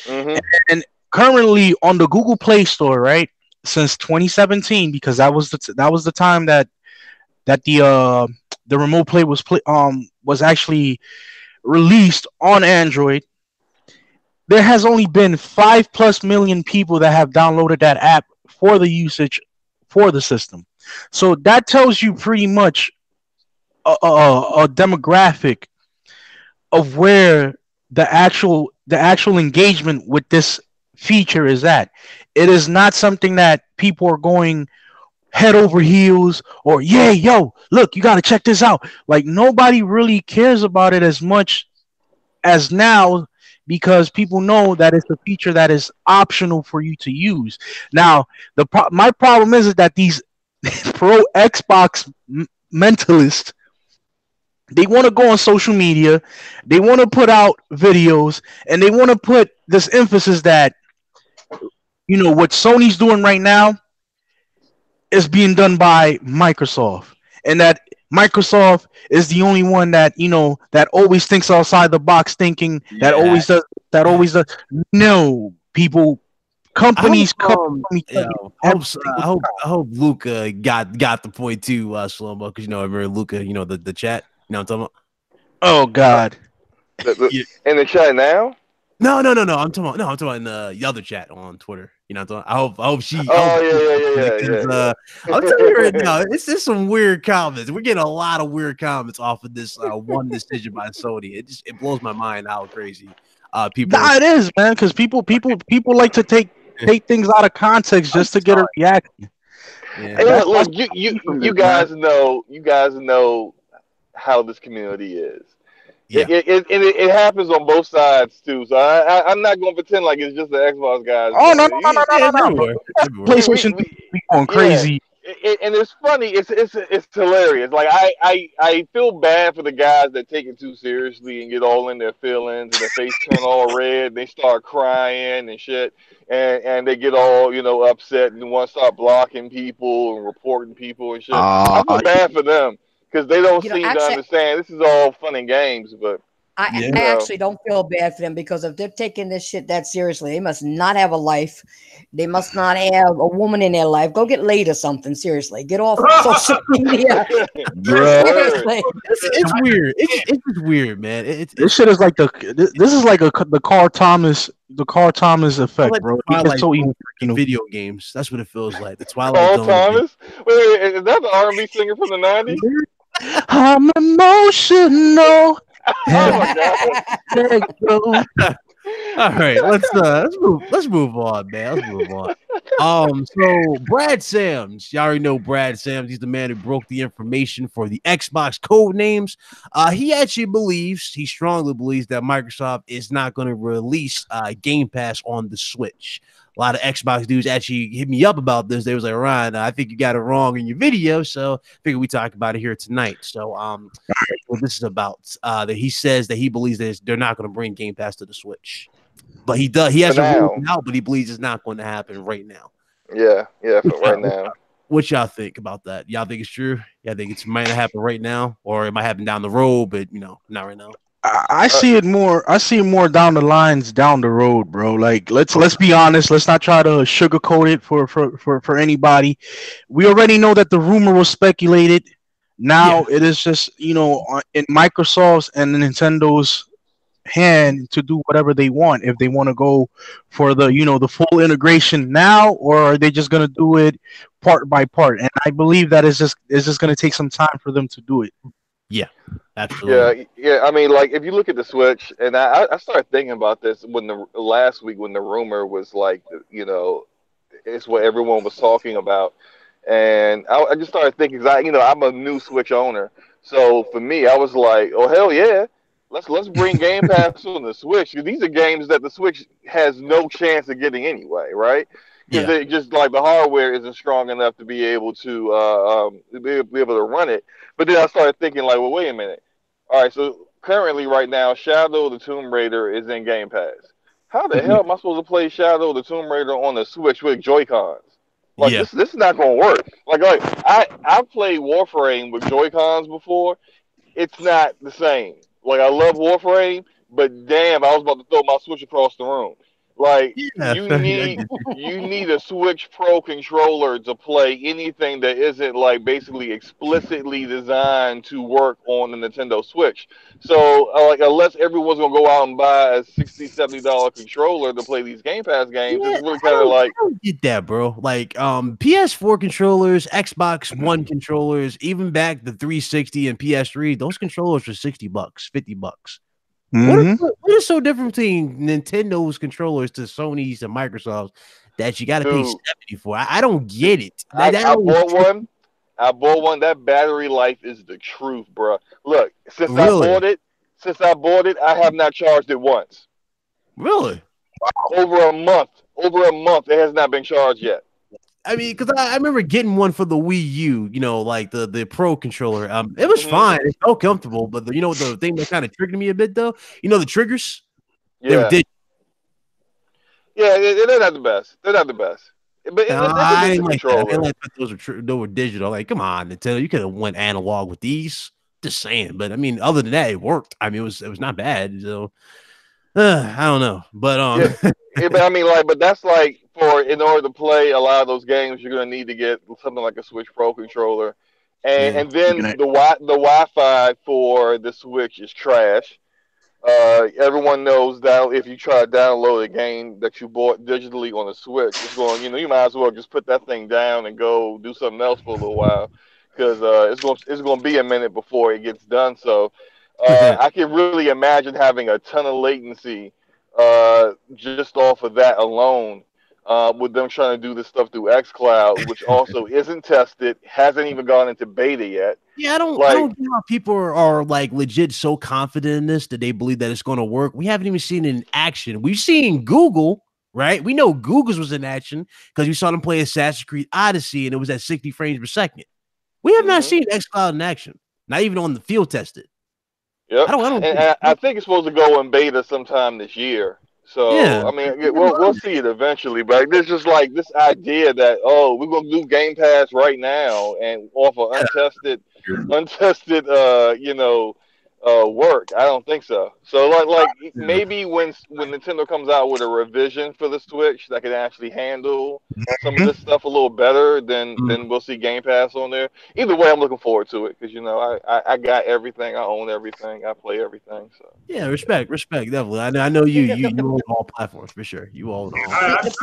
Speaker 5: Mm-hmm.
Speaker 3: And currently on the Google Play Store, right, since 2017, because that was the time that the remote play was actually released on Android. There has only been 5+ million people that have downloaded that app for the usage for the system. So that tells you pretty much a demographic of where the actual engagement with this feature is at. It is not something that people are going head over heels or yo, look, you got to check this out. Like, nobody really cares about it as much as now, because people know that it's a feature that is optional for you to use. Now, my problem is that these pro Xbox mentalists, they want to go on social media, they want to put out videos, and they want to put this emphasis that, what Sony's doing right now is being done by Microsoft, and that Microsoft is the only one that that always thinks outside the box thinking, that always does. No, people, companies come.
Speaker 2: I hope Luca got the point too, Slow-mo, because I remember Luca, the chat. You know what I'm talking about?
Speaker 3: Oh God.
Speaker 5: In the chat now?
Speaker 2: No. I'm talking about in the other chat on Twitter. You know what I'm talking about? I hope she.
Speaker 5: Yeah.
Speaker 2: I'll tell you right now, it's just some weird comments. We're getting a lot of weird comments off of this one decision by Sony. It blows my mind how crazy people.
Speaker 3: It is, man, because people like to take things out of context just to get a reaction.
Speaker 5: Yeah. Look, you guys know how this community is. Yeah. It happens on both sides too. So I'm not going to pretend like it's just the Xbox guys.
Speaker 3: Oh no. PlayStation be going crazy.
Speaker 5: And it's funny. It's hilarious. Like I feel bad for the guys that take it too seriously and get all in their feelings, and their face turn all red. And they start crying and shit, and they get all upset and want to start blocking people and reporting people and shit. I feel bad for them, because they don't seem to understand this is all fun and games. But
Speaker 4: I actually don't feel bad for them, because if they're taking this shit that seriously, they must not have a life. They must not have a woman in their life. Go get laid or something. Seriously, get off social media.
Speaker 2: Seriously, it's weird. It's just weird, man.
Speaker 3: This shit is like this is like the Carl Thomas effect, like bro. It's so easy,
Speaker 2: video games. That's what it feels like. The Twilight
Speaker 5: Carl Thomas. Wait, is that the R&B singer from the '90s?
Speaker 3: I'm emotional.
Speaker 2: All right, let's move on, man. Let's move on. So Brad Sams, you already know Brad Sams. He's the man who broke the information for the Xbox code names. He strongly believes that Microsoft is not going to release Game Pass on the Switch. A lot of Xbox dudes actually hit me up about this. They was like, Ryan, I think you got it wrong in your video, so I figured we talk about it here tonight. So what this is about, that he says that he believes that they're not going to bring Game Pass to the Switch. But he hasn't ruled it out, but he believes it's not going to happen right now.
Speaker 5: Yeah, for right now.
Speaker 2: What y'all think about that? Y'all think it's true? Y'all think it might happen right now, or it might happen down the road, but not right now?
Speaker 3: I see it more down the lines, down the road, bro. Like, let's be honest. Let's not try to sugarcoat it for anybody. We already know that the rumor was speculated Now it is just, you know, in Microsoft's and Nintendo's hand to do whatever they want. If they want to go for the, you know, the full integration now, or are they just going to do it part by part? And I believe that it's just going to take some time for them to do it.
Speaker 2: Yeah, absolutely.
Speaker 5: Yeah. I mean, like if you look at the Switch, and I started thinking about this when last week when the rumor was like, you know, it's what everyone was talking about, and I just started thinking, 'cause I'm a new Switch owner, so for me, I was like, oh hell yeah, let's bring Game Pass on the Switch. These are games that the Switch has no chance of getting anyway, right? Because it just like the hardware isn't strong enough to be able to be able to run it. But then I started thinking like, well, wait a minute. All right, so currently right now, Shadow of the Tomb Raider is in Game Pass. How the hell am I supposed to play Shadow of the Tomb Raider on the Switch with Joy-Cons? Like this is not gonna work. Like I've played Warframe with Joy-Cons before. It's not the same. Like I love Warframe, but damn, I was about to throw my Switch across the room. Like you need a Switch Pro controller to play anything that isn't like basically explicitly designed to work on the Nintendo Switch. So like unless everyone's gonna go out and buy a $60-$70 controller to play these Game Pass games, it's really kind of like
Speaker 2: I don't get that, bro. Like PS4 controllers, Xbox One controllers, even back the 360 and PS3, those controllers were $60, $50. What is so different between Nintendo's controllers to Sony's and Microsoft's that you got to pay $70 for? I don't get it.
Speaker 5: I bought one. That battery life is the truth, bro. Look, since I bought it, I have not charged it once.
Speaker 2: Really?
Speaker 5: Over a month, it has not been charged yet.
Speaker 2: I mean, because I remember getting one for the Wii U, you know, like the Pro controller. It was fine. It felt comfortable. But the thing that kind of triggered me a bit, though, you know, the triggers?
Speaker 5: Yeah. They were digital. Yeah, they're not the best. But
Speaker 2: I didn't like that. I didn't like that those were digital. Like, come on, Nintendo, you could have went analog with these. Just saying. But, I mean, other than that, it worked. I mean, it was not bad. So, I don't know. But,
Speaker 5: but I mean, but that's like in order to play a lot of those games, you're going to need to get something like a Switch Pro controller, and then the Wi-Fi for the Switch is trash. Everyone knows that if you try to download a game that you bought digitally on the Switch, it's going, you might as well just put that thing down and go do something else for a little while, because it's going to be a minute before it gets done. So I can really imagine having a ton of latency just off of that alone, with them trying to do this stuff through xCloud, which also isn't tested, hasn't even gone into beta yet.
Speaker 2: Yeah, I don't know how people are like legit so confident in this that they believe that it's going to work. We haven't even seen it in action. We've seen Google, right? We know Google's was in action because we saw them play Assassin's Creed Odyssey and it was at 60 frames per second. We have not seen xCloud in action, not even on the field tested.
Speaker 5: Yep. I think it's supposed to go in beta sometime this year. So, yeah. I mean, we'll see it eventually. But there's just like this idea that, we're going to do Game Pass right now and offer untested, work. I don't think so. So, like maybe when Nintendo comes out with a revision for the Switch that can actually handle some of this stuff a little better, then we'll see Game Pass on there. Either way, I'm looking forward to it because I got everything, I own everything, I play everything. So
Speaker 2: yeah, respect, definitely. I know you own all platforms for sure. You own all.
Speaker 4: The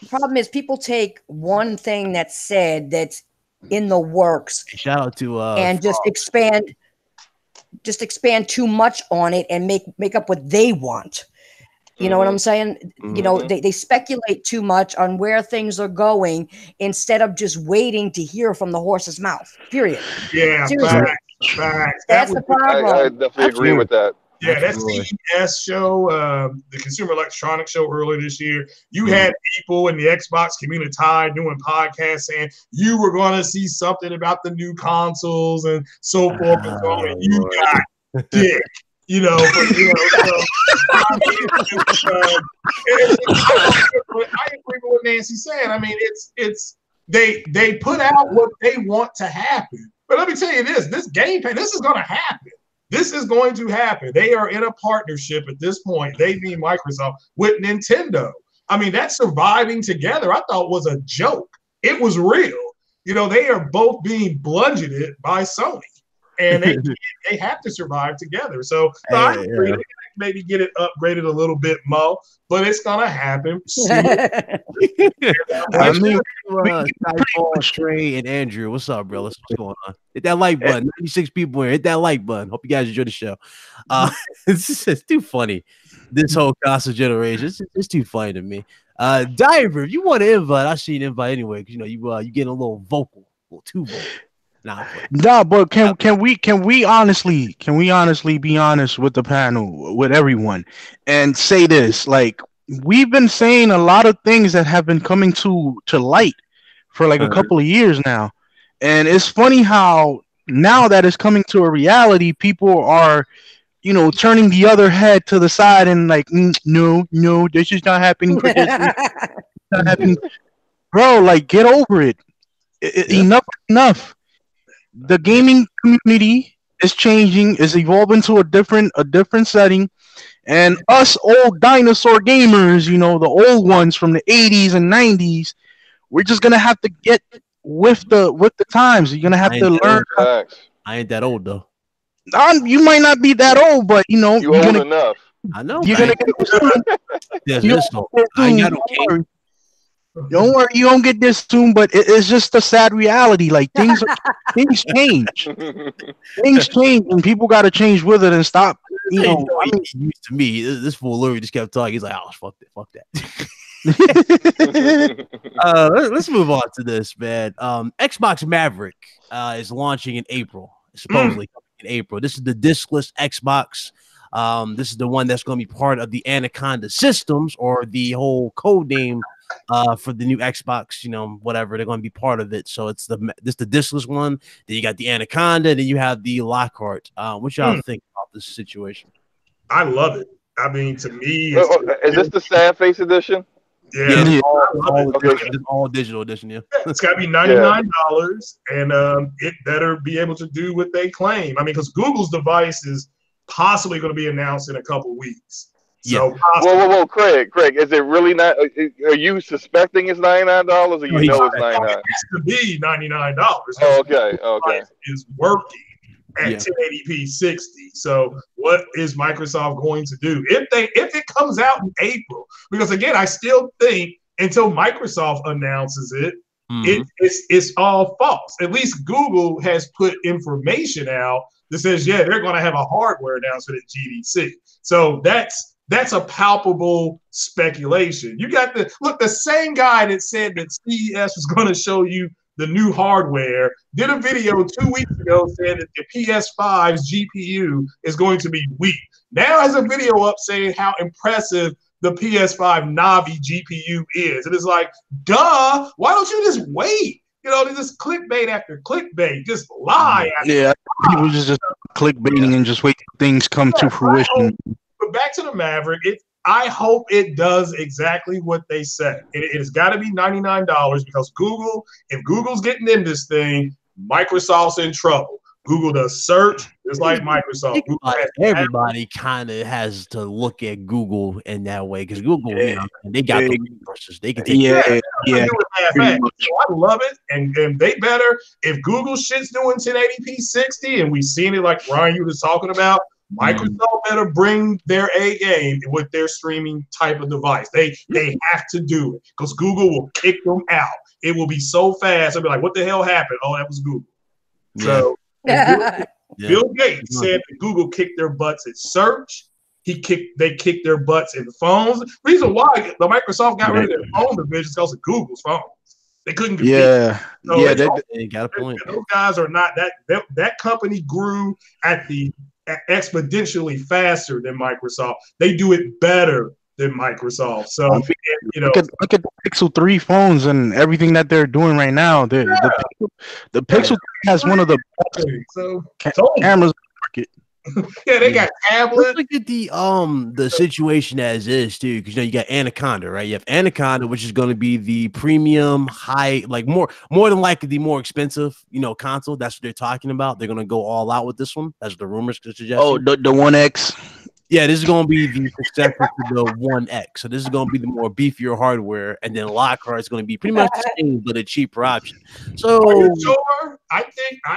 Speaker 4: problem is people take one thing that's said that's in the works.
Speaker 2: Shout out to
Speaker 4: and just expand too much on it and make up what they want. You know what I'm saying? They speculate too much on where things are going instead of just waiting to hear from the horse's mouth. Period.
Speaker 1: Yeah, facts.
Speaker 4: That's the problem.
Speaker 5: I definitely agree with that.
Speaker 1: Yeah, that CES show, the Consumer Electronics Show earlier this year, you had people in the Xbox community doing podcasts saying you were going to see something about the new consoles and so forth and so on. And you got dick, so I agree with what Nancy's saying. I mean, it's they put out what they want to happen. But let me tell you this Game Pass, this is going to happen. This is going to happen. They are in a partnership at this point. They mean Microsoft with Nintendo. I mean, that surviving together, I thought was a joke. It was real. they are both being bludgeoned by Sony, and they have to survive together. So I agree, maybe get it upgraded a little bit more, but it's gonna happen.
Speaker 2: I mean, Trey and Andrew, what's up, bro? What's going on? Hit that like button. 96 people here. Hit that like button. Hope you guys enjoy the show. It's too funny. This whole console generation, it's too funny to me. Diver, if you want to invite, I see an invite anyway, because you getting a little vocal, a little too vocal.
Speaker 3: Nah, but can we honestly be honest with the panel, with everyone, and say this? Like, we've been saying a lot of things that have been coming to light for like a couple of years now, and it's funny how now that it's coming to a reality, people are turning the other head to the side and like, no, this is not happening. For this. Not happening, bro. Like, get over it. Enough. The gaming community is changing, is evolving to a different setting, and us old dinosaur gamers, the old ones from the 80s and 90s, we're just gonna have to get with the times. You're gonna have to learn.
Speaker 2: I ain't that old though.
Speaker 3: You might not be that old, but you're
Speaker 5: old enough.
Speaker 2: I know.
Speaker 3: You're gonna get
Speaker 2: I ain't got no game.
Speaker 3: Don't worry, you don't get this soon, but it's just a sad reality. Like, things change. Things change, and people got to change with it and stop.
Speaker 2: Used to me, this fool literally just kept talking. He's like, "Oh, fuck that." Let's move on to this, man. Xbox Maverick is launching in April. Supposedly coming in April. This is the discless Xbox. This is the one that's going to be part of the Anaconda systems, or the whole code name for the new Xbox, whatever, they're going to be part of it. So it's the discless one. Then you got the Anaconda. Then you have the Lockhart. What y'all think about this situation?
Speaker 1: I love it. I mean, to me,
Speaker 5: is this the sad face edition?
Speaker 1: Yeah,
Speaker 2: all digital edition. Yeah,
Speaker 1: it's got to be $99, and it better be able to do what they claim. I mean, because Google's device is possibly going to be announced in a couple weeks. So
Speaker 5: whoa, Craig, is it really not? Are you suspecting it's $99, or it's $99?
Speaker 1: It has to be $99.
Speaker 5: Oh, okay.
Speaker 1: Is working at 1080p 60. So what is Microsoft going to do if it comes out in April? Because again, I still think until Microsoft announces it, it's all false. At least Google has put information out that says, they're going to have a hardware announcement at GDC. So that's a palpable speculation. You got the same guy that said that CES was going to show you the new hardware did a video 2 weeks ago saying that the PS5's GPU is going to be weak. Now has a video up saying how impressive the PS5 Navi GPU is. And it's like, duh, why don't you just wait? Just clickbait after clickbait, just lie.
Speaker 3: People just clickbaiting and just wait till things come to fruition.
Speaker 1: But back to the Maverick, I hope it does exactly what they said. It has got to be $99 because if Google's getting in this thing, Microsoft's in trouble. Google does search just like Microsoft.
Speaker 2: Everybody kind of has to look at Google in that way because Google, they got the resources. They can take
Speaker 1: So I love it, and they better, if Google shit's doing 1080p 60, and we've seen it like Ryan, you was talking about, Microsoft better bring their A game with their streaming type of device. They have to do it because Google will kick them out. It will be so fast. I'll be like, what the hell happened? Oh, that was Google. So Bill Gates said that Google kicked their butts at search. They kicked their butts in phones. Reason why the Microsoft got rid of their phone division is because of Google's phones. They couldn't compete.
Speaker 2: They got a point.
Speaker 1: Those guys are not that company grew exponentially faster than Microsoft. They do it better than Microsoft. So
Speaker 3: look at the Pixel 3 phones and everything that they're doing right now. The Pixel 3 has one of the best cameras.
Speaker 1: They got tablets.
Speaker 2: Let's look at the situation as is too, because you got Anaconda, right? You have Anaconda, which is going to be the premium, high, like more than likely the more expensive, console. That's what they're talking about. They're going to go all out with this one. That's what the rumors suggest.
Speaker 3: Oh, the One X.
Speaker 2: Yeah, this is going to be the successor to the One X. So this is going to be the more beefier hardware, and then Lockhart is going to be pretty much the same, but a cheaper option. So,
Speaker 1: are you sure? I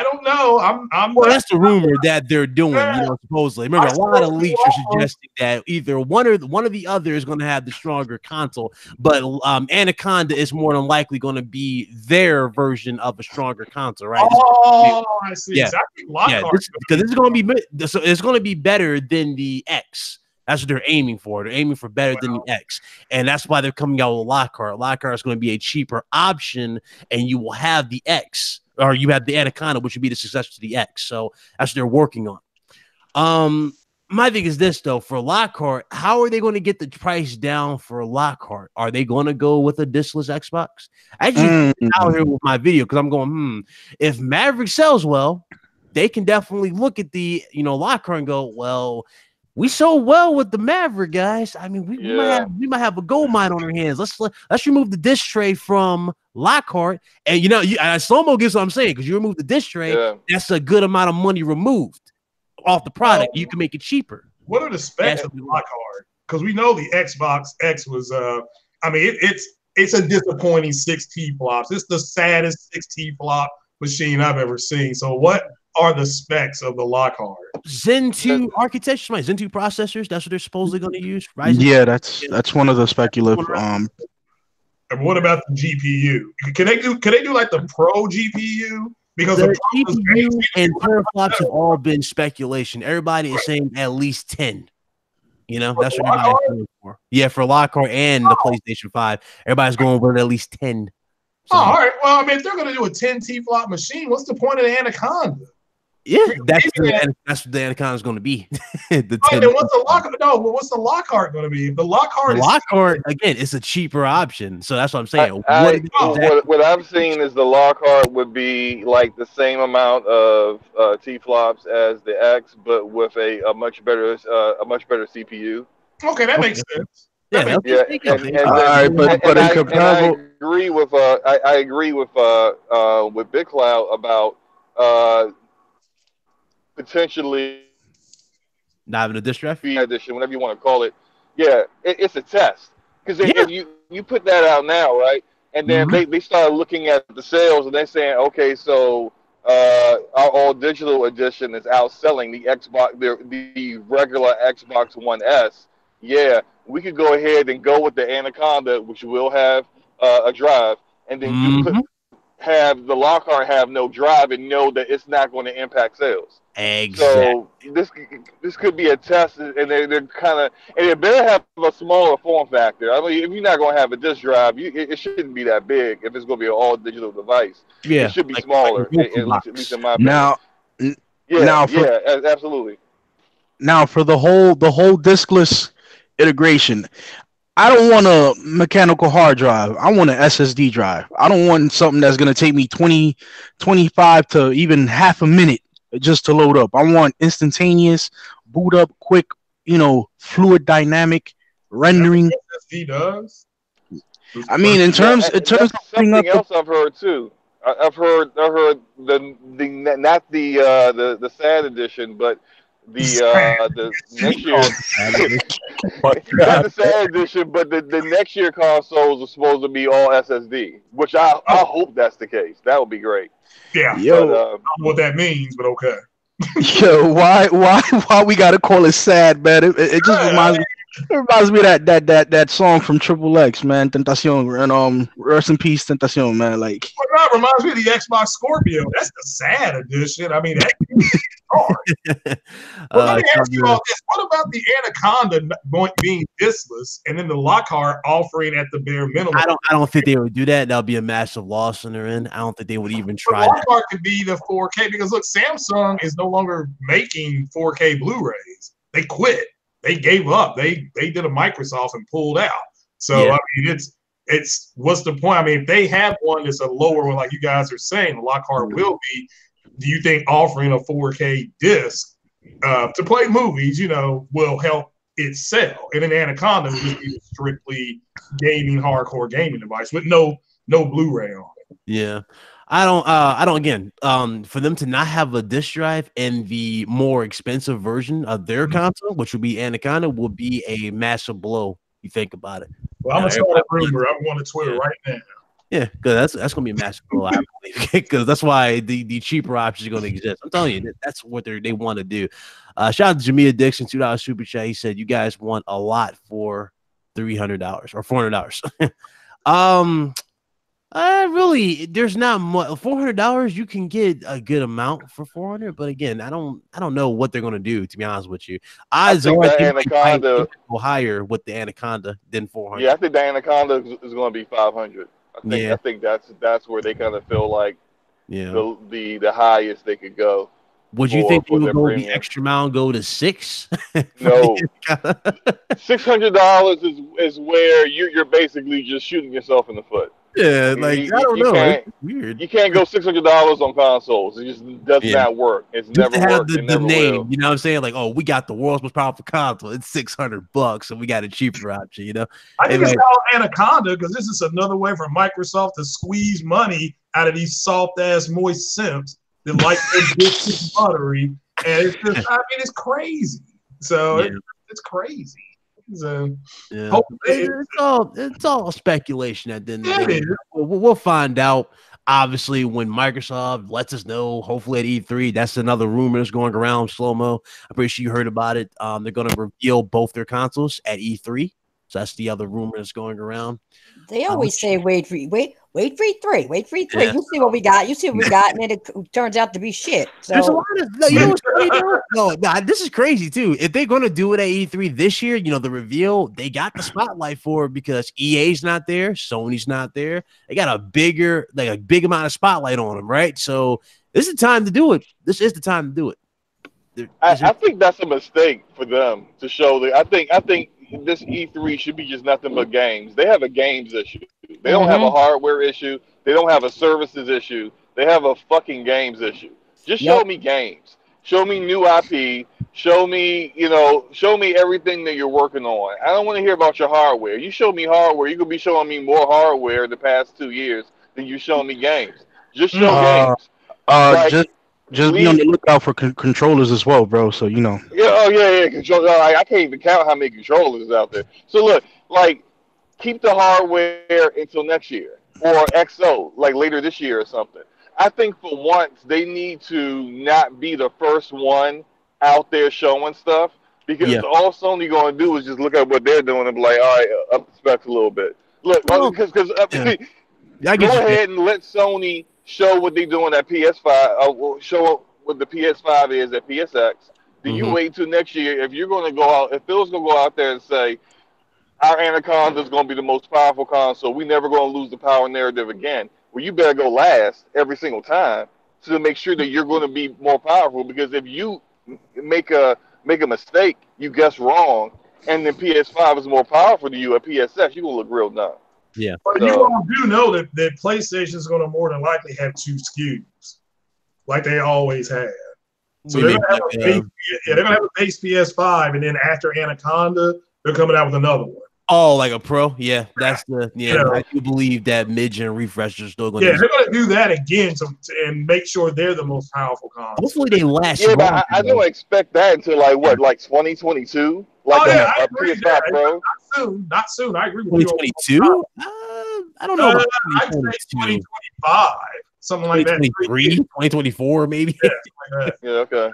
Speaker 1: don't know.
Speaker 2: Well, that's the rumor that they're doing. You know, supposedly. Remember, a lot of leaks are suggesting that either one or the other is going to have the stronger console, but Anaconda is more than likely going to be their version of a stronger console, right?
Speaker 1: Oh, I see.
Speaker 2: Yeah,
Speaker 1: so I think Lockhart
Speaker 2: because this is going to be so it's going to be better than the X. That's what they're aiming for. They're aiming for better than the X, and that's why they're coming out with Lockhart. Lockhart is going to be a cheaper option, and you will have the X, or you have the Anaconda, which would be the successor to the X. So that's what they're working on. My thing is this though: for Lockhart, how are they going to get the price down for Lockhart? Are they going to go with a discless Xbox? I just out here with my video because I'm going, if Maverick sells well, they can definitely look at the Lockhart and go, well, we sold well with the Maverick, guys. I mean, we might have a gold mine on our hands. Let's remove the disc tray from Lockhart, and Slow-Mo gets what I'm saying, because you remove the disc tray, that's a good amount of money removed off the product. You can make it cheaper.
Speaker 1: What are the specs of the Lockhart? Because we know the Xbox X was it's a disappointing 6 T-flops. It's the saddest 6 T-flop machine I've ever seen. So what are the specs of the Lockhart?
Speaker 2: Zen 2 architecture, Zen 2 processors. That's what they're supposedly going to use. Ryzen.
Speaker 3: Yeah, that's one of the speculative.
Speaker 1: And what about the GPU? Can they do like the Pro GPU? Because
Speaker 2: the GPU and teraflops have all been speculation. Everybody is saying at least 10. That's what everybody's going for. Yeah, for Lockhart and the PlayStation 5, everybody's going with at least 10. So,
Speaker 1: all right. Well, I mean, if they're going to do a 10 T-flop machine, what's the point of the Anaconda?
Speaker 2: Yeah, that's what the Anaconda is going to be.
Speaker 1: What's the Lockhart going to be? The Lockhart
Speaker 2: again, it's a cheaper option. So that's what I'm saying.
Speaker 5: What I've seen is the Lockhart would be like the same amount of T-flops as the X, but with a much better CPU.
Speaker 1: Okay, that makes sense.
Speaker 5: All right, but in comparable, I agree with Big Cloud about potentially
Speaker 2: not having a disc drive
Speaker 5: edition, whatever you want to call it. Yeah, it's a test, because if you put that out now, right, and then they start looking at the sales and they're saying, okay, so our all digital edition is outselling the Xbox, the regular Xbox One S. Yeah, we could go ahead and go with the Anaconda, which will have a drive, and then have the Lockhart have no drive and know that it's not going to impact sales.
Speaker 2: Exactly.
Speaker 5: So this could be a test, and they're kind of, and it better have a smaller form factor. I mean, if you're not going to have a disk drive, it shouldn't be that big. If it's going to be an all digital device, it should be smaller. At least in my opinion. Absolutely.
Speaker 3: Now for the whole diskless integration, I don't want a mechanical hard drive. I want an SSD drive. I don't want something that's going to take me 20, 25 to even half a minute just to load up. I want instantaneous, boot up, quick, fluid dynamic rendering.
Speaker 1: SSD does.
Speaker 3: I mean, in terms of
Speaker 5: something else I've heard too. I've heard the not the sad edition, but the next year, not the sad edition, but the next year consoles are supposed to be all SSD, which I hope that's the case. That would be great.
Speaker 1: Yeah, I don't know what that means, but okay.
Speaker 3: Yo, why we gotta call it sad, man? It just reminds me of that song from Triple X, man, Tentacion, and rest in peace, Tentacion, man. Like,
Speaker 1: that reminds me of the Xbox Scorpio. That's the sad edition. I mean, that hard. Let me ask you all this: what about the Anaconda being diskless, and then the Lockhart offering at the bare minimum?
Speaker 2: I don't think they would do that. That'll be a massive loss on their end. I don't think they would even try.
Speaker 1: The Lockhart could be the 4K, because look, Samsung is no longer making 4K Blu-rays. They quit. They gave up. They did a Microsoft and pulled out. So I mean, it's what's the point? I mean, if they have one that's a lower one, like you guys are saying, the Lockhart will be. Do you think offering a 4K disc to play movies, will help it sell? And an Anaconda would just be a strictly hardcore gaming device with no Blu-ray on it.
Speaker 2: Yeah. I don't again, for them to not have a disc drive and the more expensive version of their console, which would be Anaconda, will be a massive blow. You think about it.
Speaker 1: Well, I'm gonna start a rumor. I'm going to Twitter right now.
Speaker 2: Yeah, because that's gonna be a massive blow, I believe, because that's why the cheaper options are gonna exist. I'm telling you, that's what they want to do. Shout out to Jamia Dixon, $2 super chat. He said, "You guys want a lot for $300 or $400." Really, there's not much. $400, you can get a good amount for 400, but again, I don't know what they're gonna do. To be honest with you, odds are the Anaconda will higher with the Anaconda than 400.
Speaker 5: Yeah, I think the Anaconda is going to be 500. I think that's where they kind of feel like the highest they could go.
Speaker 2: Would you think they would go the extra amount, go to 6?
Speaker 5: No, $600 is where you're basically just shooting yourself in the foot.
Speaker 2: Yeah, like I don't know. It's weird.
Speaker 5: You can't go $600 on consoles. It just does not work. It's never worked.
Speaker 2: The name, you know what I'm saying? Like, oh, we got the world's most powerful console. It's $600, and we got a cheaper option. You know,
Speaker 1: I think it's called Anaconda because this is another way for Microsoft to squeeze money out of these soft ass moist simps that like their biscuit buttery, and it's just, I mean, it's crazy. So it's crazy. So
Speaker 2: it's all speculation at the end of the day. We'll find out. Obviously, when Microsoft lets us know, hopefully at E3, that's another rumor that's going around. Slow-mo, I'm pretty sure you heard about it. They're going to reveal both their consoles at E3. So that's the other rumor that's going around.
Speaker 4: They always say, wait for E3. Wait for E3. Yeah. You see what we got. And then it turns out to be shit. So
Speaker 2: there's a lot of this is crazy too. If they're going to do it at E3 this year, the reveal, they got the spotlight for it because EA's not there, Sony's not there. They got a big amount of spotlight on them, right? So this is the time to do it. This is the time to do it.
Speaker 5: I think that's a mistake for them to show that. I think this E3 should be just nothing but games. They have a games issue. They don't have a hardware issue. They don't have a services issue. They have a fucking games issue. Just show me games. Show me new IP. Show me everything that you're working on. I don't want to hear about your hardware. You show me hardware, you could be showing me more hardware the past 2 years than you showing me games. Just show games.
Speaker 3: Just be on the lookout for controllers as well, bro. So
Speaker 5: Yeah. Controllers. I can't even count how many controllers is out there. So look, keep the hardware until next year or XO, later this year or something. I think for once they need to not be the first one out there showing stuff because all Sony going to do is just look at what they're doing and be like, all right, up the specs a little bit. Look, because go ahead and let Sony show what they're doing at PS5, show what the PS5 is at PSX. Then you wait till next year. If you're going to go out, if Phil's going to go out there and say, our Anaconda is going to be the most powerful console, we're never going to lose the power narrative again. Well, you better go last every single time to make sure that you're going to be more powerful. Because if you make a mistake, you guess wrong, and then PS5 is more powerful than you at PSX, you're going to look real dumb.
Speaker 2: Yeah,
Speaker 1: but you all do know that PlayStation is going to more than likely have 2 SKUs, like they always have. So they're going to have a base PS5, and then after Anaconda, they're coming out with another one.
Speaker 2: Oh, like a Pro? Yeah, that's I do believe that mid-gen refreshers are still going to.
Speaker 1: Yeah, they're going to do that again and make sure they're the most powerful console.
Speaker 2: Hopefully they last.
Speaker 5: Yeah, but I don't expect that until 2022. PS5
Speaker 1: Pro. Not soon. I agree with
Speaker 2: 2022. I don't know. About
Speaker 1: 2025, something like that.
Speaker 2: 2024, maybe.
Speaker 1: Yeah, like that.
Speaker 5: Yeah. Okay.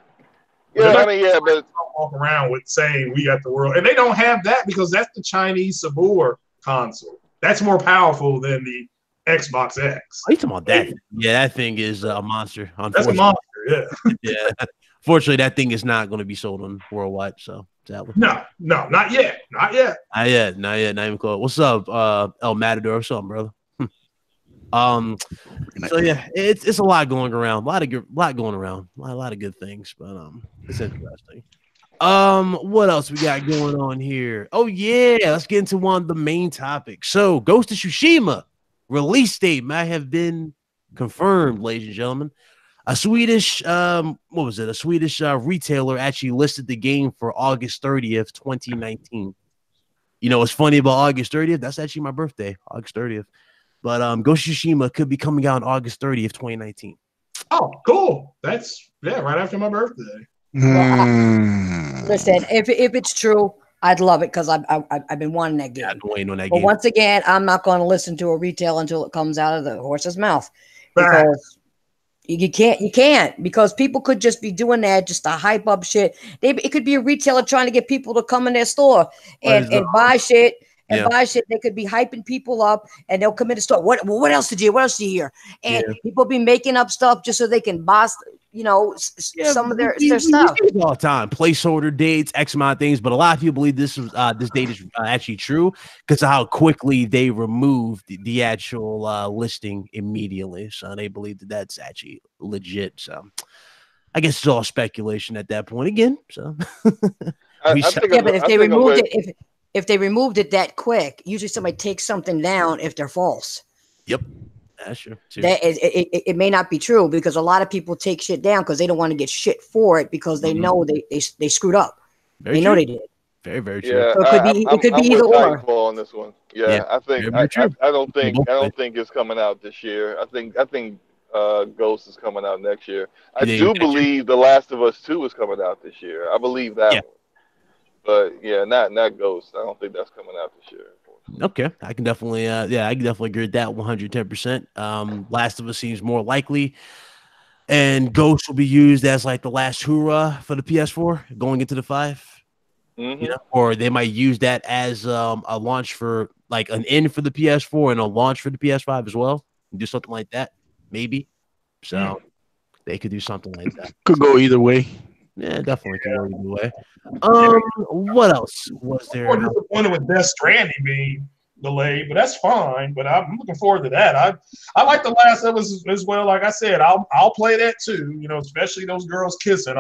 Speaker 5: Yeah, but
Speaker 1: walk around with saying we got the world, and they don't have that because that's the Chinese Sabor console. That's more powerful than the Xbox X.
Speaker 2: Are you talking about that? Yeah, that thing is a monster.
Speaker 1: That's a monster. Yeah.
Speaker 2: Yeah. Fortunately, that thing is not going to be sold on worldwide. So
Speaker 1: no, not yet. Not
Speaker 2: even close. What's up, El Matador? What's up, brother? So yeah, it's a lot going around, a lot going around, a lot of good things, but it's interesting. What else we got going on here? Oh yeah, let's get into one of the main topics. So Ghost of Tsushima release date might have been confirmed, ladies and gentlemen. A Swedish retailer actually listed the game for August 30th, 2019. You know what's funny about August 30th? That's actually my birthday, August 30th. But Ghost of Tsushima could be coming out on August 30th, 2019.
Speaker 1: Oh, cool. That's right after my birthday.
Speaker 4: Listen, if it's true, I'd love it because I've been wanting that game.
Speaker 2: Yeah, I've been waiting on that
Speaker 4: but
Speaker 2: game.
Speaker 4: Once again, I'm not going to listen to a retail until it comes out of the horse's mouth, because you can't because people could just be doing that just to hype up shit. It could be a retailer trying to get people to come in their store and buy shit. Buy shit. They could be hyping people up, and they'll come in the store. What else did you hear? And people be making up stuff just so they can buy, some of their stuff.
Speaker 2: All the time, placeholder dates, X amount of things. But a lot of people believe this date is actually true because of how quickly they removed the actual listing immediately. So they believe that that's actually legit. So I guess it's all speculation at that point again. So
Speaker 4: but if they removed it that quick, usually somebody takes something down if they're false.
Speaker 2: Yep, that's true.
Speaker 4: That it may not be true because a lot of people take shit down because they don't want to get shit for it because they know they screwed up. They know they did.
Speaker 2: Very, very true.
Speaker 5: Yeah,
Speaker 4: so it could be either or
Speaker 5: on this one. Yeah, I think I don't think it's coming out this year. I think Ghost is coming out next year. I do believe The Last of Us 2 is coming out this year. I believe that one. But not Ghost. I don't think that's coming out this year.
Speaker 2: Okay, I can definitely agree with that 110%. Last of Us seems more likely, and Ghost will be used as like the last hurrah for the PS4 going into the 5. Or they might use that as a launch for like an end for the PS4 and a launch for the PS5 as well. Do something like that, maybe. So they could do something like that.
Speaker 3: Could go either way.
Speaker 2: Yeah, definitely can go either way. What else was there?
Speaker 1: I'm disappointed with Death Stranding being delayed, but that's fine. But I'm looking forward to that. I like The Last of Us as well. Like I said, I'll play that too. Especially those girls kissing.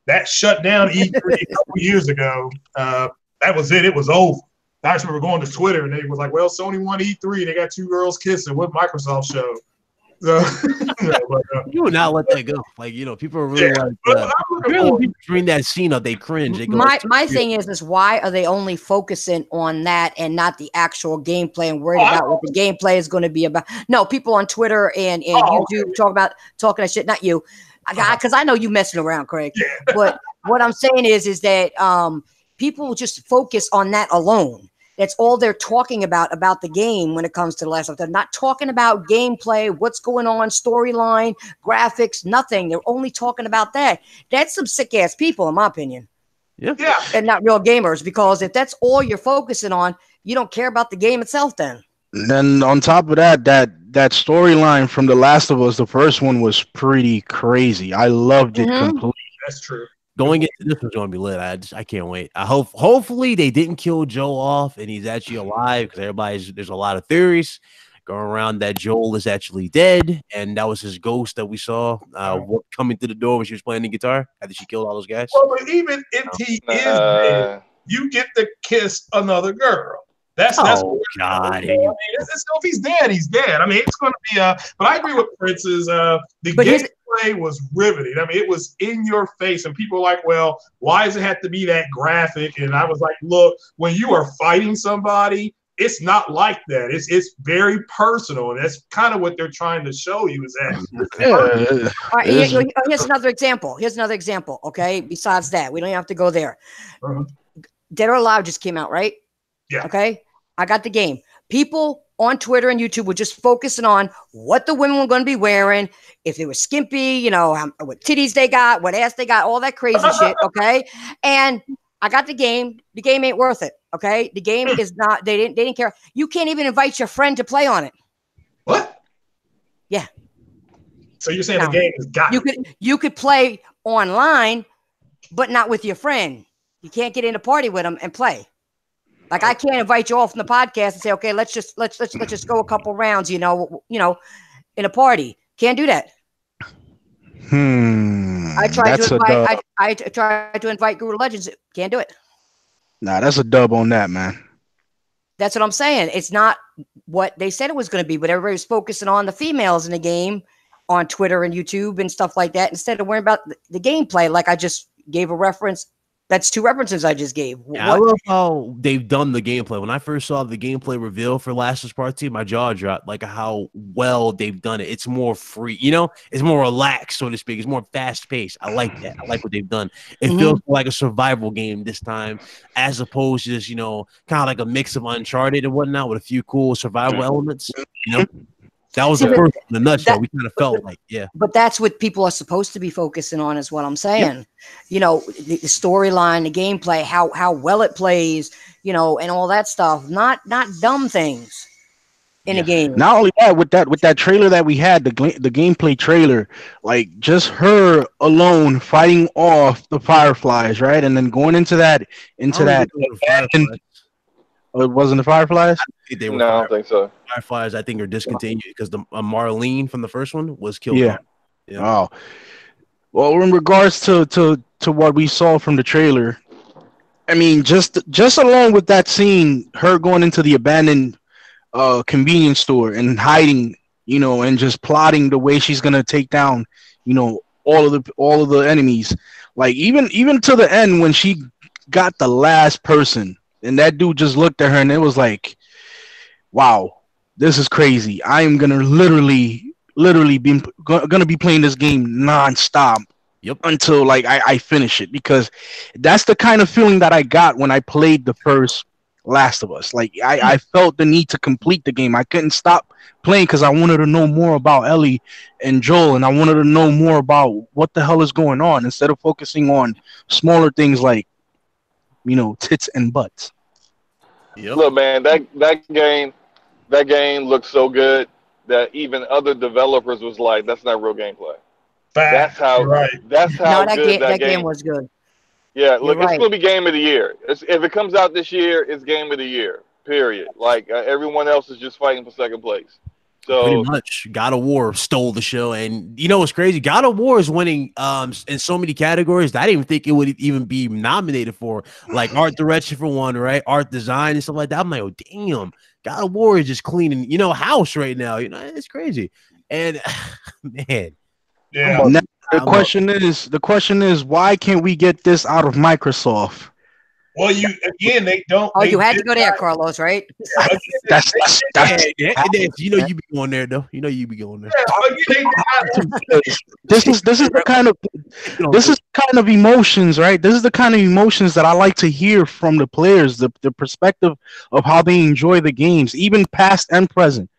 Speaker 1: That shut down E3 a couple years ago. That was it. It was over. I just remember going to Twitter and they was like, "Well, Sony won E3. They got two girls kissing. What Microsoft show?" So,
Speaker 2: you would not let that go. Like, people are really people bring that scene up, they cringe. They go,
Speaker 4: my thing is why are they only focusing on that and not the actual gameplay and worried about what the gameplay is going to be about? No, people on Twitter and YouTube talking that shit. Not you, because I know you messing around, Craig. But what I'm saying is that people just focus on that alone. That's all they're talking about the game when it comes to The Last of Us. They're not talking about gameplay, what's going on, storyline, graphics, nothing. They're only talking about that. That's some sick-ass people, in my opinion.
Speaker 2: Yeah.
Speaker 4: And not real gamers, because if that's all you're focusing on, you don't care about the game itself then.
Speaker 3: And then on top of that storyline from The Last of Us, the first one was pretty crazy. I loved it completely.
Speaker 1: That's true.
Speaker 2: Going into this was going to be lit. I can't wait. Hopefully they didn't kill Joel off and he's actually alive, because there's a lot of theories going around that Joel is actually dead and that was his ghost that we saw coming through the door when she was playing the guitar after she killed all those guys.
Speaker 1: Well, but even if he is dead, you get to kiss another girl. That's
Speaker 2: God.
Speaker 1: If he's dead, he's dead. I mean, it's going to be but I agree with Prince's. The gameplay was riveting. I mean, it was in your face, and people were like, "Well, why does it have to be that graphic?" And I was like, "Look, when you are fighting somebody, it's not like that. It's very personal, and that's kind of what they're trying to show you. Is that?"
Speaker 4: All right, here's another example. Okay, besides that, we don't have to go there. Dead or Alive just came out, right?
Speaker 1: Yeah.
Speaker 4: Okay. I got the game. People on Twitter and YouTube were just focusing on what the women were going to be wearing, if they were skimpy, what titties they got, what ass they got, all that crazy shit. Okay. And I got the game. The game ain't worth it. Okay. The game is not, they didn't care. You can't even invite your friend to play on it.
Speaker 1: What?
Speaker 4: Yeah.
Speaker 1: So you're saying the game is got
Speaker 4: you could play online, but not with your friend. You can't get in a party with them and play. Like, I can't invite you off from the podcast and say, okay, let's just go a couple rounds, in a party. Can't do that. I tried to invite Guru Legends. Can't do it.
Speaker 3: Nah, that's a dub on that, man.
Speaker 4: That's what I'm saying. It's not what they said it was going to be, but everybody's focusing on the females in the game on Twitter and YouTube and stuff like that instead of worrying about the gameplay. Like I just gave a reference That's 2 references I just gave.
Speaker 2: Yeah, I love how they've done the gameplay. When I first saw the gameplay reveal for Last of Us Part 2, my jaw dropped, like how well they've done it. It's more free, it's more relaxed, so to speak. It's more fast paced. I like that. I like what they've done. It feels like a survival game this time, as opposed to just, kind of like a mix of Uncharted and whatnot with a few cool survival elements. That was the first in a nutshell. We kind of felt like,
Speaker 4: But that's what people are supposed to be focusing on, is what I'm saying. The storyline, the gameplay, how well it plays, and all that stuff. Not dumb things in a game.
Speaker 3: Not only that, with that trailer that we had, the gameplay trailer, like just her alone fighting off the Fireflies, right, and then going into that. It wasn't the Fireflies?
Speaker 5: No, I don't think so.
Speaker 2: Fireflies, I think, are discontinued because the Marlene from the first one was killed.
Speaker 3: Yeah. Oh. Well, in regards to what we saw from the trailer, I mean, just along with that scene, her going into the abandoned convenience store and hiding, and just plotting the way she's gonna take down, all of the enemies. Like even to the end when she got the last person. And that dude just looked at her, and it was like, "Wow, this is crazy. I am gonna literally be playing this game nonstop until like I finish it, because that's the kind of feeling that I got when I played the first Last of Us. Like I felt the need to complete the game. I couldn't stop playing because I wanted to know more about Ellie and Joel, and I wanted to know more about what the hell is going on instead of focusing on smaller things like, tits and butts.
Speaker 5: Look, man, that game looks so good that even other developers was like, "That's not real gameplay." That's how good that game
Speaker 4: was good.
Speaker 5: Yeah, look, it's gonna be game of the year. If it comes out this year, it's game of the year. Period. Like everyone else is just fighting for second place. So
Speaker 2: pretty much, God of War stole the show, and what's crazy? God of War is winning in so many categories that I didn't even think it would even be nominated for, like art direction for one, right? Art design and stuff like that. I'm like, oh damn, God of War is just cleaning, house right now. It's crazy, and man,
Speaker 1: yeah.
Speaker 3: Now, the question is, why can't we get this out of Microsoft?
Speaker 1: Well, they don't.
Speaker 4: Oh, you had to go there, Carlos, right?
Speaker 3: That's
Speaker 2: you be going there though. You be going there.
Speaker 3: This is the kind of emotions, right? This is the kind of emotions that I like to hear from the players, the perspective of how they enjoy the games, even past and present.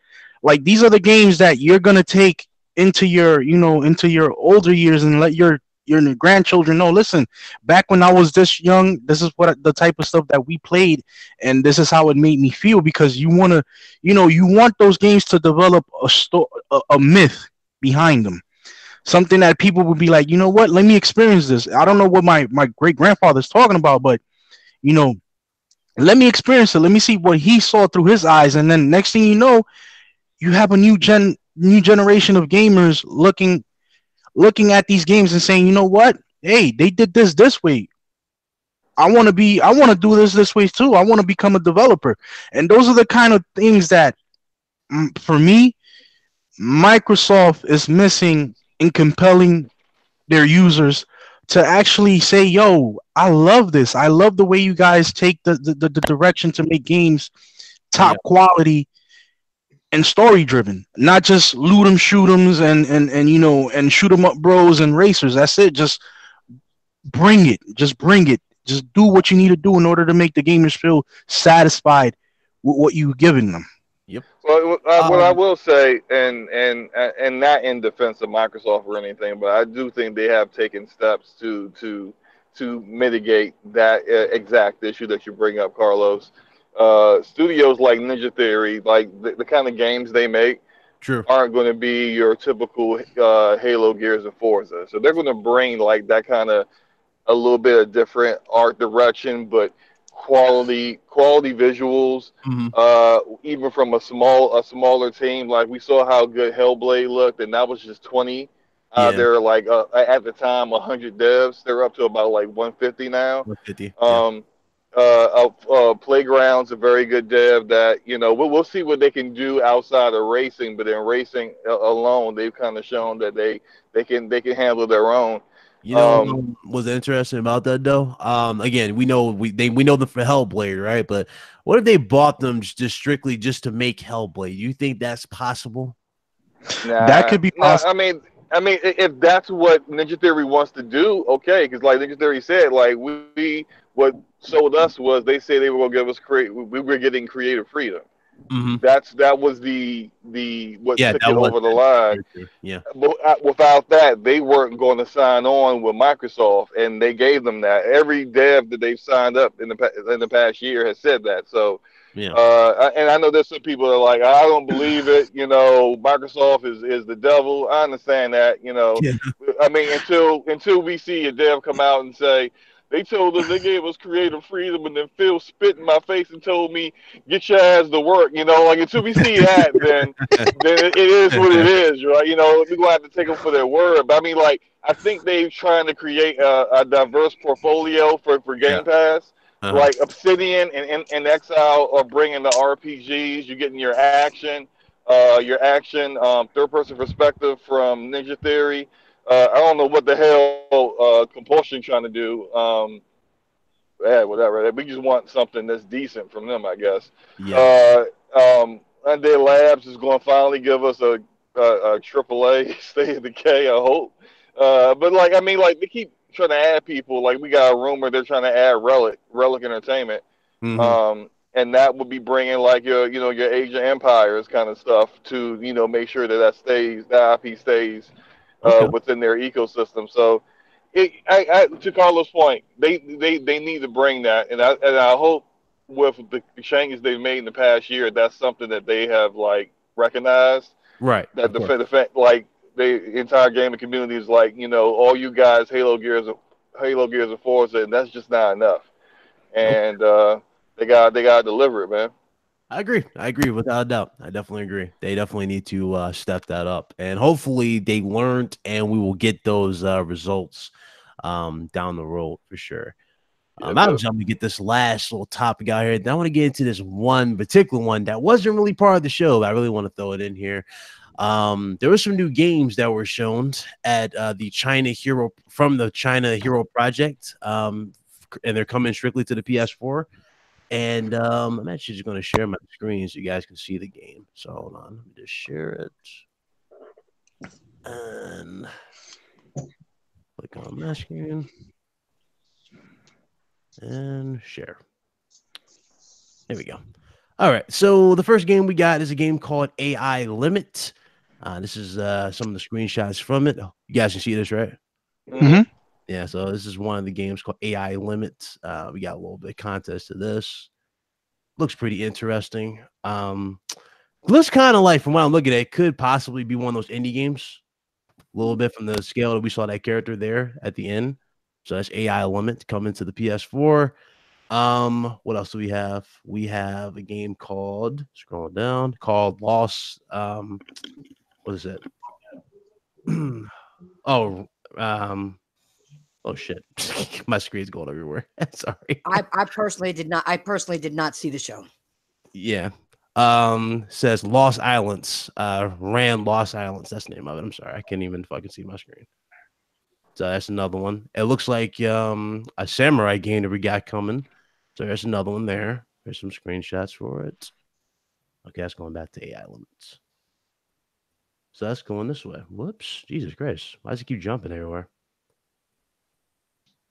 Speaker 3: Like these are the games that you're gonna take into your older years and let your grandchildren know, listen, back when I was this young, this is what the type of stuff that we played, and this is how it made me feel, because you want those games to develop a myth behind them, something that people would be like, what, let me experience this. I don't know what my great grandfather's talking about, but let me experience it. Let me see what he saw through his eyes, and then next thing you know, you have a new generation of gamers looking at these games and saying, what? Hey, they did this way. I want to do this way too. I want to become a developer. And those are the kind of things that, for me, Microsoft is missing in compelling their users to actually say, yo, I love this. I love the way you guys take the direction to make games top quality and story driven, not just loot 'em, shoot 'ems, and shoot 'em up bros and racers. That's it. Just bring it. Just do what you need to do in order to make the gamers feel satisfied with what you've given them.
Speaker 2: Yep.
Speaker 5: Well, what I will say, and not in defense of Microsoft or anything, but I do think they have taken steps to mitigate that exact issue that you bring up, Carlos. Studios like Ninja Theory, like the kind of games they make, aren't going to be your typical Halo, Gears, and Forza. So they're going to bring like that kind of a little bit of different art direction, but quality visuals. Even from a smaller team, like we saw how good Hellblade looked, and that was just 20. They're like at the time 100 devs. They're up to about like 150 now.
Speaker 2: 150.
Speaker 5: Playground's a very good dev that, we'll see what they can do outside of racing, but in racing alone, they've kind of shown that they can handle their own.
Speaker 2: You know, what's interesting about that though? Again, we know them for Hellblade, right? But what if they bought them just strictly just to make Hellblade? You think that's possible?
Speaker 5: Nah,
Speaker 3: That could be possible.
Speaker 5: I mean, if that's what Ninja Theory wants to do, okay. Because like Ninja Theory said, like we what sold us was they say they were gonna give us we were getting creative freedom.
Speaker 2: Mm-hmm.
Speaker 5: That was the what took it over the line.
Speaker 2: Yeah.
Speaker 5: But without that, they weren't going to sign on with Microsoft, and they gave them that. Every dev that they've signed up in the past year has said that. So,
Speaker 2: yeah.
Speaker 5: And I know there's some people that are like, I don't believe it. You know, Microsoft is the devil. I understand that. You know,
Speaker 2: Yeah.
Speaker 5: I mean, until we see a dev come out and say, they told us they gave us creative freedom, and then Phil spit in my face and told me, "Get your ass to work." You know, like until we see that, then it is what it is, right? You know, we're gonna have to take them for their word. But I mean, like, I think they're trying to create a diverse portfolio for Game Pass. Like Obsidian and Exile are bringing the RPGs. You're getting your action third-person perspective from Ninja Theory. I don't know what the hell Compulsion trying to do. Whatever. We just want something that's decent from them, I guess.
Speaker 2: Yeah.
Speaker 5: Undead Labs is going to finally give us a AAA State of Decay, I hope. But like, I mean, like they keep trying to add people. Like we got a rumor they're trying to add Relic Entertainment.
Speaker 2: Mm-hmm.
Speaker 5: And that would be bringing like your Age of Empires kind of stuff to make sure that IP stays within their ecosystem. So, to Carlos' point, they need to bring that, and I hope with the changes they've made in the past year, that's something that they have like recognized.
Speaker 2: Right.
Speaker 5: That the like the entire gaming community is like, all you guys, Halo Gears and Forza, and that's just not enough. And they got to deliver it, man.
Speaker 2: I agree without a doubt. I definitely agree. They definitely need to step that up, and hopefully they learned, and we will get those results down the road for sure. I'm going to get this last little topic out here. Then I want to get into this one particular one that wasn't really part of the show, but I really want to throw it in here. There were some new games that were shown at the China Hero Project, and they're coming strictly to the PS4. And I'm actually just going to share my screen so you guys can see the game. So hold on, let me just share it and click on my screen and share. There we go. All right, so the first game we got is a game called AI Limit. This is some of the screenshots from it. You guys can see this, right?
Speaker 3: Mm-hmm.
Speaker 2: Yeah, so this is one of the games called AI Limit. We got a little bit of context to this. Looks pretty interesting. Looks kind of like, from what I'm looking at, it could possibly be one of those indie games. A little bit from the scale that we saw that character there at the end. So that's AI Limit coming to the PS4. What else do we have? We have a game called, scroll down, called Lost. What is it? Oh shit. My screen's going everywhere. Sorry.
Speaker 4: I personally did not see the show.
Speaker 2: Yeah. Says Lost Islands. Ran Lost Islands. That's the name of it. I'm sorry. I can't even fucking see my screen. So that's another one. It looks like a samurai game that we got coming. So there's another one there. There's some screenshots for it. Okay, that's going back to AI Limits. So that's going this way. Whoops. Jesus Christ. Why does it keep jumping everywhere?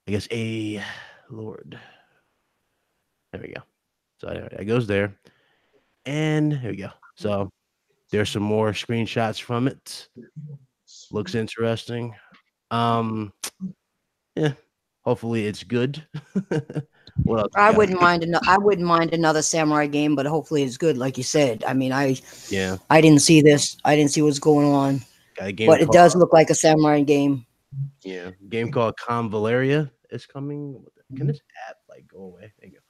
Speaker 2: I guess Lord. There we go. So it goes there. And here we go. So there's some more screenshots from it. Looks interesting. Yeah. Hopefully it's good. What else?
Speaker 4: I wouldn't mind another samurai game, but hopefully it's good, like you said. I mean, I didn't see this. I didn't see what's going on. But it does look like a samurai game.
Speaker 2: Yeah. Game called Convaleria is coming. Can this app like go away? There you go.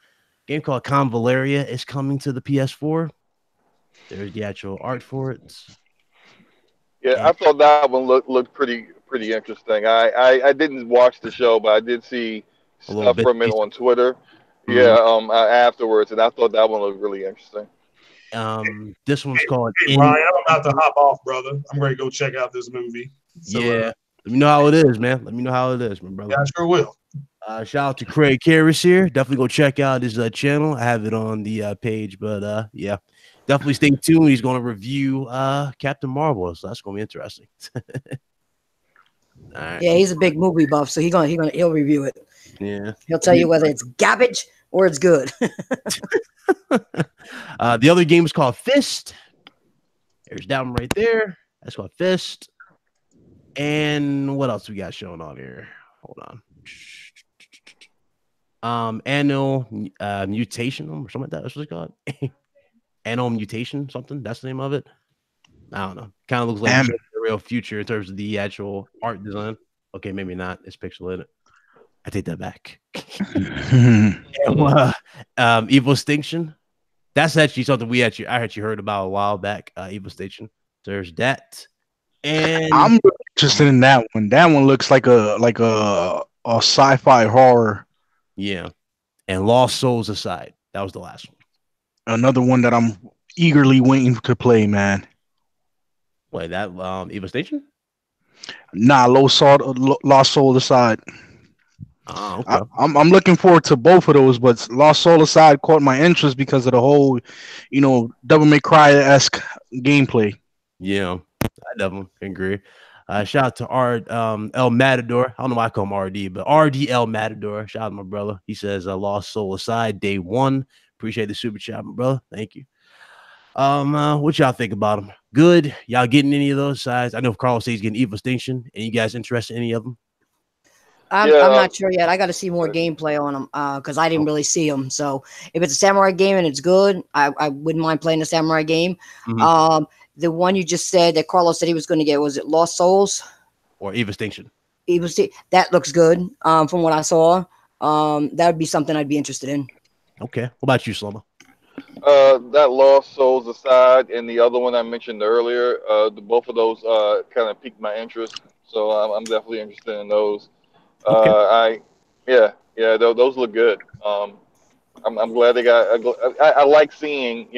Speaker 2: Game called Convaleria is coming to the PS4. There's the actual art for it.
Speaker 5: Yeah, I thought that one looked pretty interesting. I didn't watch the show, but I did see stuff from it on Twitter. Mm-hmm. Afterwards, and I thought that one looked really interesting.
Speaker 2: This one's called.
Speaker 1: Hey, Ryan, I'm about to hop off, brother. I'm ready to go check out this movie. So,
Speaker 2: yeah. Let me know how it is, man. Let me know how it is, my brother.
Speaker 1: Yeah, I sure will.
Speaker 2: Shout out to Craig Harris here. Definitely go check out his channel. I have it on the page, but yeah, definitely stay tuned. He's going to review Captain Marvel, so that's going to be interesting. All right.
Speaker 4: Yeah, he's a big movie buff, so he'll review it.
Speaker 2: Yeah,
Speaker 4: he'll tell you whether it's garbage or it's good.
Speaker 2: The other game is called Fist. There's that one right there. That's called Fist. And what else we got showing on here? Hold on. Annual mutation or something like that. That's what it's called. Annual mutation, something. That's the name of it. I don't know. Kind of looks like the real future in terms of the actual art design. Okay, maybe not. It's pixelated. I take that back. Evil Extinction. That's actually something I actually heard about a while back. Evil Extinction. There's that. And
Speaker 3: I'm interested in that one. That one looks like a sci-fi horror.
Speaker 2: Yeah. And Lost Souls Aside. That was the last one.
Speaker 3: Another one that I'm eagerly waiting to play, man.
Speaker 2: Wait, that Evil Station?
Speaker 3: Nah, Lost Soul Aside.
Speaker 2: Oh, okay.
Speaker 3: I'm looking forward to both of those, but Lost Soul Aside caught my interest because of the whole, Devil May Cry-esque gameplay.
Speaker 2: Yeah, I definitely agree. Shout out to El Matador. I don't know why I call him RD, but RD El Matador. Shout out to my brother. He says Lost Soul Aside, day one. Appreciate the super chat, my brother. Thank you. What y'all think about them? Good. Y'all getting any of those sides? I know Carlos says he's getting Evil Extinction. Any guys interested in any of them?
Speaker 4: I'm not sure yet. I got to see more gameplay on them because I didn't really see them. So if it's a samurai game and it's good, I wouldn't mind playing a samurai game. Mm-hmm. The one you just said that Carlos said he was going to get, was it Lost Souls?
Speaker 2: Or Evil Extinction?
Speaker 4: That looks good from what I saw. That would be something I'd be interested in.
Speaker 2: Okay. What about you, Slomo?
Speaker 5: That Lost Souls Aside and the other one I mentioned earlier, both of those kind of piqued my interest. So I'm definitely interested in those. Okay. Those look good. I'm glad they got. I like seeing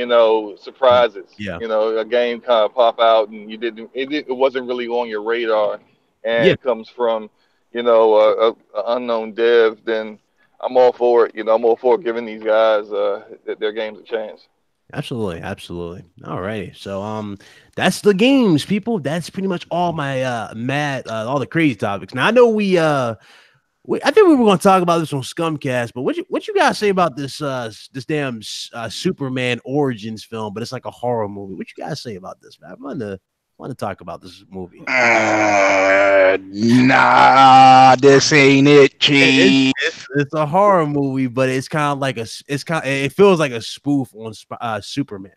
Speaker 5: surprises.
Speaker 2: Yeah.
Speaker 5: A game kind of pop out and it wasn't really on your radar, and it comes from a unknown dev. Then I'm all for it. I'm all for giving these guys their games a chance.
Speaker 2: Absolutely. All righty. So that's the games, people. That's pretty much all my all the crazy topics. Now I know I think we were going to talk about this on Scumcast, but what you guys say about this damn Superman Origins film? But it's like a horror movie. What you guys say about this, man? I want to talk about this movie.
Speaker 3: Nah, this ain't it, Chief.
Speaker 2: It's a horror movie, but it's kind of like it feels like a spoof on Superman.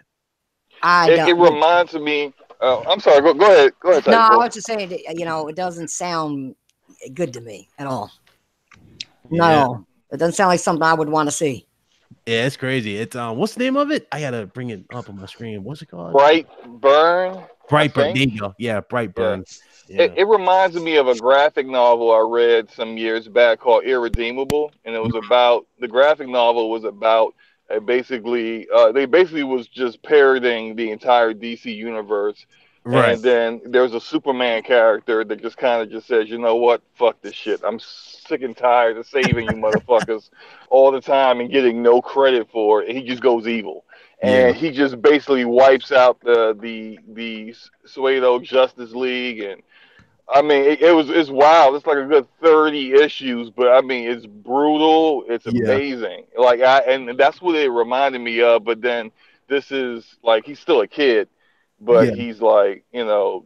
Speaker 5: It reminds me. I'm sorry. Go ahead. Go ahead.
Speaker 4: No, I was just saying. It doesn't sound good to me at all. Not at all. It doesn't sound like something I would want to see.
Speaker 2: Yeah, it's crazy. It's what's the name of it? I gotta bring it up on my screen. What's it called?
Speaker 5: Brightburn.
Speaker 2: Brightburn. There you go. Yeah, Brightburn.
Speaker 5: Yeah. It reminds me of a graphic novel I read some years back called Irredeemable, and it was about the graphic novel was about they basically was just parroting the entire DC universe. Right. And then there's a Superman character that just kind of just says, you know what, fuck this shit. I'm sick and tired of saving you motherfuckers all the time and getting no credit for it. And he just goes evil. And he just basically wipes out the Pseudo Justice League. And I mean, it's wild. It's like a good 30 issues, but I mean, it's brutal. It's amazing. And that's what it reminded me of. But then this is like, he's still a kid. But he's like,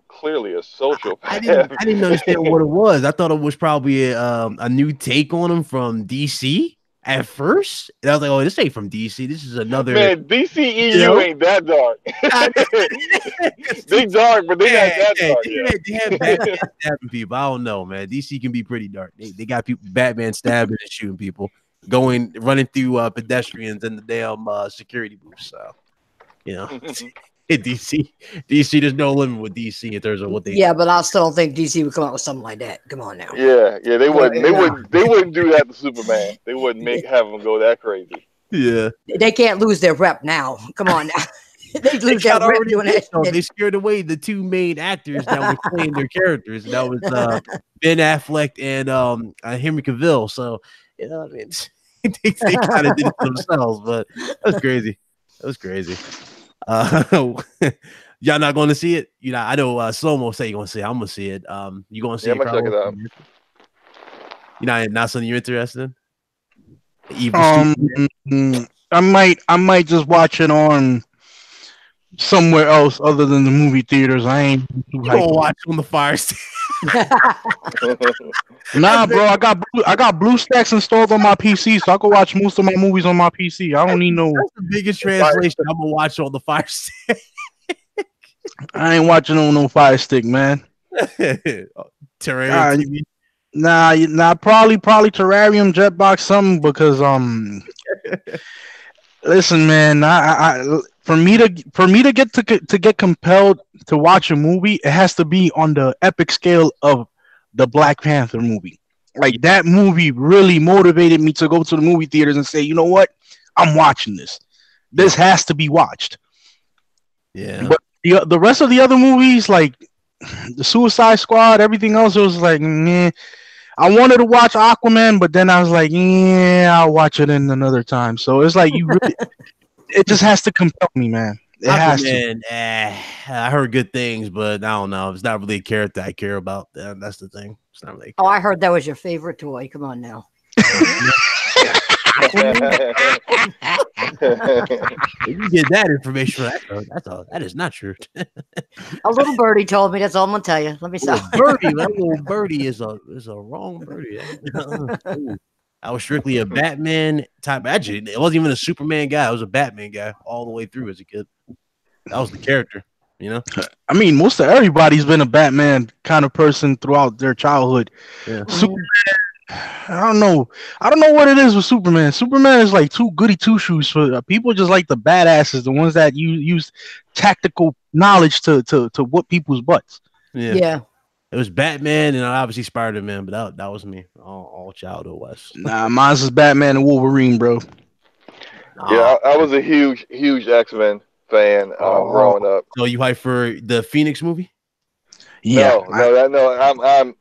Speaker 5: clearly a sociopath.
Speaker 2: I didn't understand what it was. I thought it was probably a new take on him from DC at first. And I was like, oh, this ain't from DC. This is another.
Speaker 5: Man, DCEU ain't that dark. They dark, but they not that dark.
Speaker 2: They have Batman stabbing people. I don't know, man. DC can be pretty dark. They got people, Batman stabbing and shooting people, running through pedestrians in the damn security booth. So, in DC, there's no limit with DC in terms of what they.
Speaker 4: Yeah, but I still don't think DC would come out with something like that. Come on now.
Speaker 5: Yeah, they wouldn't. They wouldn't do that to Superman. They wouldn't have him go that crazy.
Speaker 2: Yeah,
Speaker 4: they can't lose their rep now. Come on now. They lose their rep doing that shit.
Speaker 2: They scared away the two main actors that were playing their characters. And that was Ben Affleck and Henry Cavill. So, you know, I mean, they kind of did it themselves, but that's crazy. That was crazy. Y'all not going to see it? You know, I know Slomo say you're going to see it. I'm going to see it. You going to see it?
Speaker 5: I'm going to check it out.
Speaker 2: You not something you're interested in?
Speaker 3: I might just watch it on somewhere else other than the movie theaters. I ain't
Speaker 2: gonna watch on the Fire Stick.
Speaker 3: Nah, bro, I got BlueStacks installed on my PC, so I can watch most of my movies on my PC. I don't need no.
Speaker 2: That's the biggest translation. I'm gonna watch on the Fire Stick.
Speaker 3: I ain't watching on no Fire Stick, man.
Speaker 2: Terrarium.
Speaker 3: Nah, probably Terrarium, Jetbox, something because listen, man, for me to get compelled to watch a movie, it has to be on the epic scale of the Black Panther movie. Like that movie really motivated me to go to the movie theaters and say, you know what, I'm watching this. This has to be watched.
Speaker 2: Yeah.
Speaker 3: But the rest of the other movies, like the Suicide Squad, everything else, it was like, meh. I wanted to watch Aquaman, but then I was like, yeah, I'll watch it in another time. So it's like you really, it just has to compel me, man. It has to.
Speaker 2: I heard good things, but I don't know. It's not really a character I care about. That's the thing. It's not really.
Speaker 4: Oh, I heard that was your favorite toy. Come on now.
Speaker 2: You get that information. That is not true.
Speaker 4: A little birdie told me. That's all I'm gonna tell you. Let me stop.
Speaker 2: That little birdie is a wrong birdie. I was strictly a Batman type. Actually, it wasn't even a Superman guy. I was a Batman guy all the way through as a kid. That was the character, you know.
Speaker 3: I mean, most of everybody's been a Batman kind of person throughout their childhood.
Speaker 2: Yeah.
Speaker 3: Superman, I don't know what it is with Superman. Superman is like too goody two shoes for people. Just like the badasses, the ones that use tactical knowledge to whoop people's butts.
Speaker 4: Yeah.
Speaker 2: It was Batman and obviously Spider-Man, but that was me all childhood was.
Speaker 3: Nah, mine's is Batman and Wolverine, bro.
Speaker 5: Yeah, I was a huge X-Men fan growing up.
Speaker 2: So you hyped for the Phoenix movie?
Speaker 3: Yeah.
Speaker 5: I'm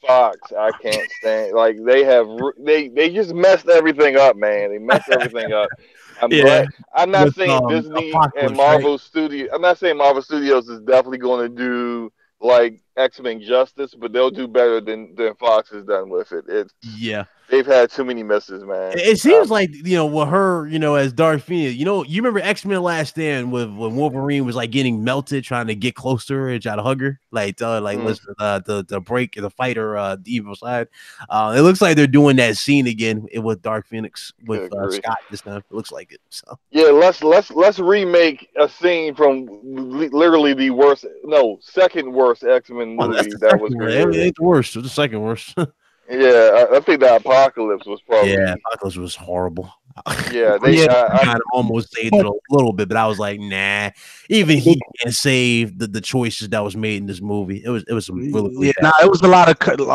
Speaker 5: Fox. I can't stand like they just messed everything up, man. They messed everything up. I'm not saying Disney and Marvel Studios. I'm not saying Marvel Studios is definitely going to do like X-Men justice, but they'll do better than Fox has done with it. They've had too many misses, man.
Speaker 2: It seems like, you know, with her, you know, as Dark Phoenix, you know, you remember X-Men Last Stand when Wolverine was like getting melted, trying to get close to her and try to hug her, listen, the break the fight or the evil side. It looks like they're doing that scene again with Dark Phoenix with Scott this time. It looks like it. So
Speaker 5: yeah, let's remake a scene from literally the second worst X-Men movie that was created.
Speaker 2: It ain't the worst. It was the second worst.
Speaker 5: Yeah, I think the Apocalypse was probably.
Speaker 2: Yeah, Apocalypse was horrible.
Speaker 5: Yeah, they
Speaker 2: kind of almost saved it a little bit, but I was like, nah. Even he can't save the choices that was made in this movie. It was some really
Speaker 3: it was a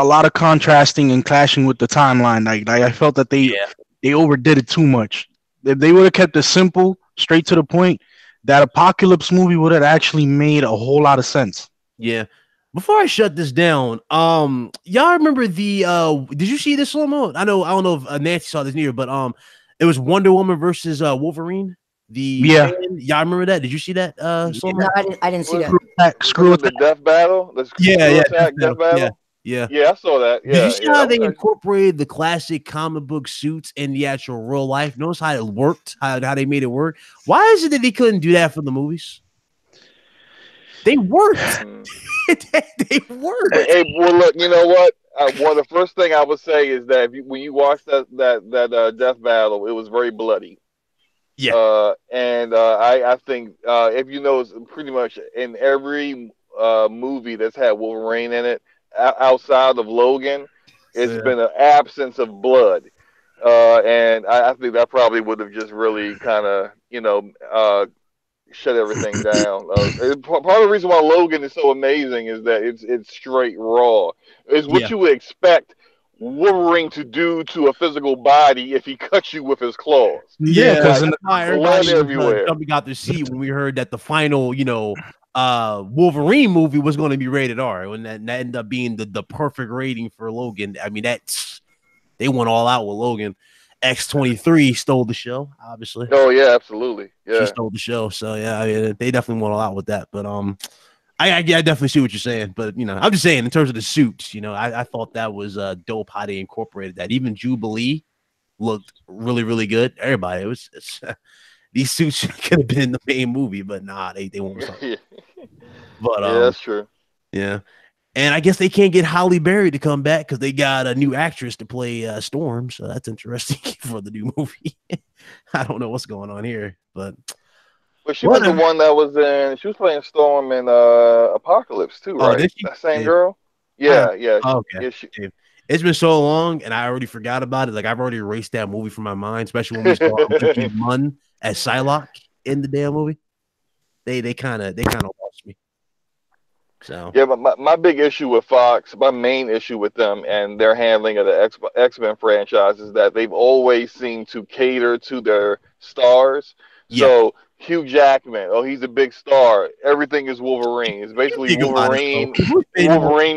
Speaker 3: lot of contrasting and clashing with the timeline. Like I felt that they overdid it too much. If they would have kept it simple, straight to the point, that Apocalypse movie would have actually made a whole lot of sense.
Speaker 2: Yeah. Before I shut this down, y'all remember the did you see this slow-mo? I don't know if Nancy saw this near, but it was Wonder Woman versus Wolverine. Y'all remember that? Did you see that?
Speaker 4: No, I didn't see
Speaker 5: that. Screw the death battle. Death battle.
Speaker 2: Yeah,
Speaker 5: I saw that. Yeah,
Speaker 2: did you see how they incorporated the classic comic book suits in the actual real life? Notice how it worked, how they made it work. Why is it that they couldn't do that for the movies? They worked. They worked.
Speaker 5: Hey, well, look, you know what? The first thing I would say is that when you watch that death battle, it was very bloody.
Speaker 2: Yeah.
Speaker 5: I think if you know, pretty much in every movie that's had Wolverine in it, outside of Logan, it's been an absence of blood. And I think that probably would have just really kind of, shut everything down. Part of the reason why Logan is so amazing is that it's straight raw. It's what you would expect Wolverine to do to a physical body if he cuts you with his claws.
Speaker 2: Yeah, because
Speaker 5: like,
Speaker 2: everybody was
Speaker 5: everywhere.
Speaker 2: jumping out their seat when we heard that the final, Wolverine movie was going to be rated R, when that ended up being the perfect rating for Logan. I mean, they went all out with Logan. X-23 stole the show, obviously.
Speaker 5: Oh yeah, absolutely. Yeah,
Speaker 2: she stole the show. So yeah, I mean, they definitely went all out with that. But I definitely see what you're saying. But I'm just saying in terms of the suits, I thought that was dope how they incorporated that. Even Jubilee looked really, really good. Everybody, it's these suits could have been in the main movie, but nah, they won't.
Speaker 5: Yeah.
Speaker 2: But
Speaker 5: yeah, that's true.
Speaker 2: Yeah. And I guess they can't get Halle Berry to come back because they got a new actress to play Storm. So that's interesting for the new movie. I don't know what's going on here, but
Speaker 5: she was the one that was in. She was playing Storm in Apocalypse too, right? That same girl. Yeah, yeah.
Speaker 2: Okay. Yeah, it's been so long, and I already forgot about it. Like I've already erased that movie from my mind, especially when we saw Munn as Psylocke in the damn movie. They kind of lost me. So
Speaker 5: yeah, but my big issue with Fox, my main issue with them and their handling of the X-Men franchise is that they've always seemed to cater to their stars. Yeah. So Hugh Jackman, he's a big star. Everything is Wolverine. It's basically Wolverine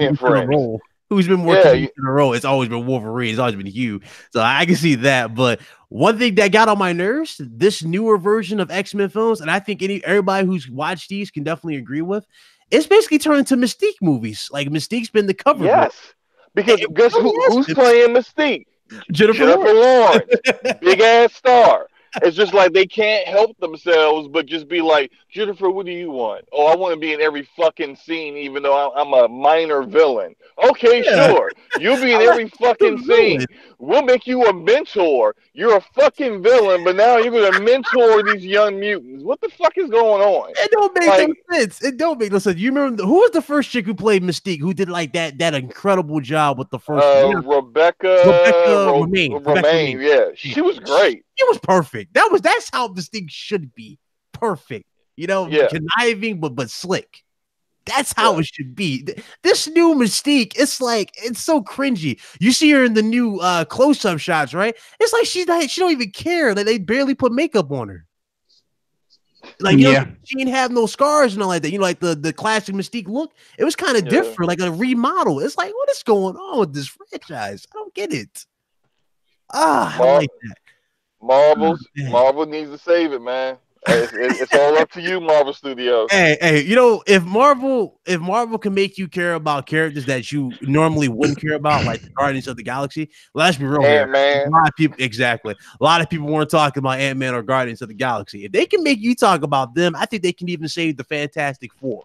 Speaker 5: and friends.
Speaker 2: Who's been working in a row? It's always been Wolverine. It's always been Hugh. So I can see that. But one thing that got on my nerves, this newer version of X-Men films, and I think everybody who's watched these can definitely agree with, it's basically turned into Mystique movies. Like Mystique's been the cover.
Speaker 5: Yes, because guess who's playing Mystique?
Speaker 2: Jennifer
Speaker 5: Lawrence, big ass star. It's just like they can't help themselves but just be like, Jennifer, what do you want? Oh, I want to be in every fucking scene, even though I'm a minor villain. Okay, sure. You'll be in every fucking scene. We'll make you a mentor. You're a fucking villain, but now you're going to mentor these young mutants. What the fuck is going on?
Speaker 2: It don't make no sense. It don't make no sense. You remember who was the first chick who played Mystique, who did like that incredible job with the first
Speaker 5: Rebecca Romaine. Yeah, she was great.
Speaker 2: It was perfect. That's how Mystique should be. Perfect. Conniving but slick. That's how it should be. This new Mystique, it's so cringy. You see her in the new close-up shots, right? It's like she don't even care. Like they barely put makeup on her. Like she didn't have no scars and all like that. Like the classic Mystique look. It was kind of different, like a remodel. It's like, what is going on with this franchise? I don't get it. I don't like that.
Speaker 5: Marvel needs to save it, man. It's all up to you, Marvel Studios.
Speaker 2: Hey, if Marvel can make you care about characters that you normally wouldn't care about, like the Guardians of the Galaxy, let's be real here. A lot of people weren't talking about Ant-Man or Guardians of the Galaxy. If they can make you talk about them, I think they can even save the Fantastic Four.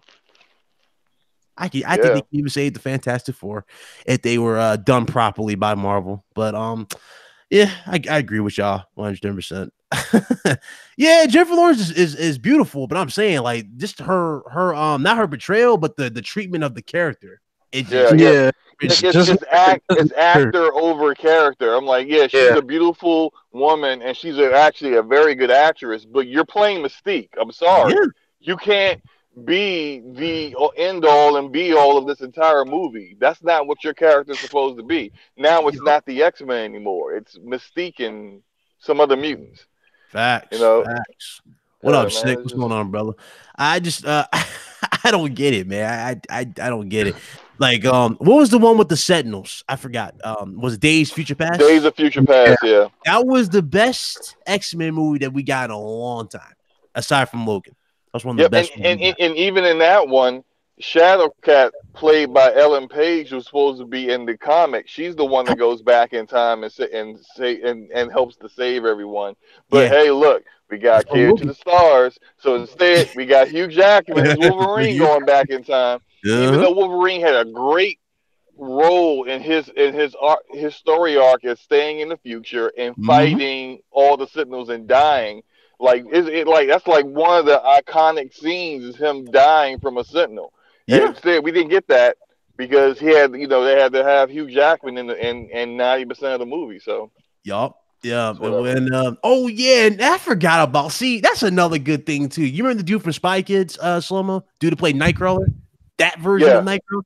Speaker 2: I think they can even save the Fantastic Four if they were done properly by Marvel. But yeah, I agree with y'all 100%. Yeah, Jennifer Lawrence is beautiful, but I'm saying like just her not her betrayal, but the treatment of the character. It's
Speaker 5: actor over character. I'm like, she's a beautiful woman and she's actually a very good actress, but you're playing Mystique. I'm sorry, you can't be the end all and be all of this entire movie. That's not what your character is supposed to be. Now it's not the X-Men anymore. It's Mystique and some other mutants.
Speaker 2: Facts. Facts. What up, Sick? What's going on, brother? I just I don't get it, man. I don't get it. Like, what was the one with the Sentinels? I forgot. Was it Days of Future Past?
Speaker 5: Days of Future Past, yeah.
Speaker 2: That was the best X-Men movie that we got in a long time, aside from Logan. That's one of the best.
Speaker 5: And even in that one, Shadowcat, played by Ellen Page, who's supposed to be in the comic, she's the one that goes back in time and helps to save everyone. But hey, look, we got Kid to the Stars, so instead we got Hugh Jackman as Wolverine going back in time. Even though Wolverine had a great role in his story arc as staying in the future and fighting all the Sentinels and dying. Like that's like one of the iconic scenes is him dying from a Sentinel. And instead, we didn't get that because they had to have Hugh Jackman in 90% of the movie. So
Speaker 2: and I forgot about. See, that's another good thing too. You remember the dude from Spy Kids, Slow-Mo, dude to play Nightcrawler, that version of Nightcrawler.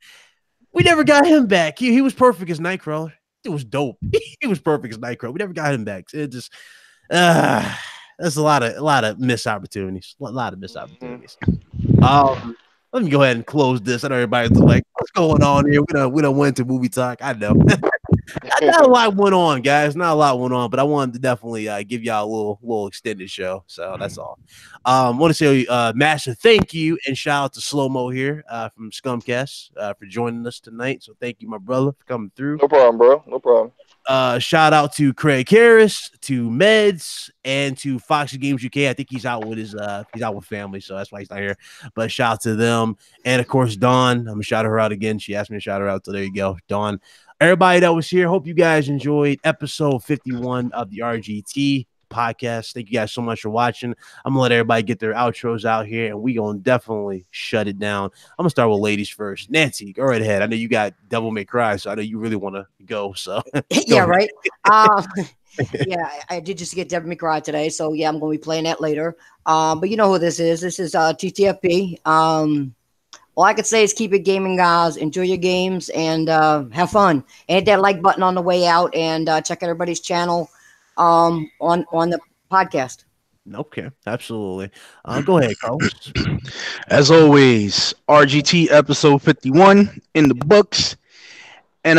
Speaker 2: We never got him back. He was perfect as Nightcrawler. it was dope. He was perfect as Nightcrawler. We never got him back. It just that's a lot of missed opportunities. A lot of missed opportunities. Let me go ahead and close this. I know everybody's like, what's going on here? We don't went to movie talk. I know. Not a lot went on, guys. Not a lot went on, but I wanted to definitely give y'all a little extended show. So that's all. Want to say massive thank you and shout out to Slow Mo here from Scumcast for joining us tonight. So thank you, my brother, for coming through.
Speaker 5: No problem, bro. No problem.
Speaker 2: Shout out to Craig Harris, to Meds, and to Foxy Games UK. I think he's out with family, so that's why he's not here. But shout out to them, and of course Dawn. I'm gonna shout her out again. She asked me to shout her out, so there you go, Dawn. Everybody that was here, hope you guys enjoyed episode 51 of the RGT podcast. Thank you guys so much for watching. I'm gonna let everybody get their outros out here, and we gonna definitely shut it down. I'm gonna start with ladies first. Nancy, go right ahead. I know you got Devil May Cry, so I know you really want to go. So
Speaker 4: yeah, right. Yeah, I did just get Devil May Cry today, so yeah, I'm gonna be playing that later. But you know who this is? This is TTFP. All I could say is keep it gaming, guys. Enjoy your games and have fun. And hit that like button on the way out, and check everybody's channel on the podcast.
Speaker 2: Okay, absolutely. Go ahead, Carlos.
Speaker 3: As always, RGT episode 51 in the books. And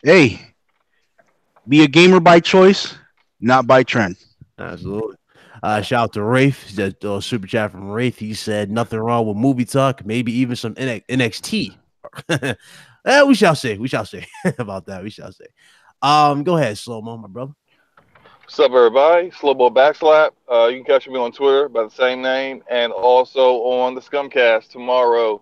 Speaker 3: hey, be a gamer by choice, not by trend.
Speaker 2: Absolutely. Shout out to Rafe. That super chat from Rafe. He said nothing wrong with movie talk, maybe even some NXT. We shall see. We shall see about that. We shall see. Go ahead, Slow Mo, my brother.
Speaker 5: What's up, everybody? Slowbo Backslap. You can catch me on Twitter by the same name, and also on the Scumcast tomorrow,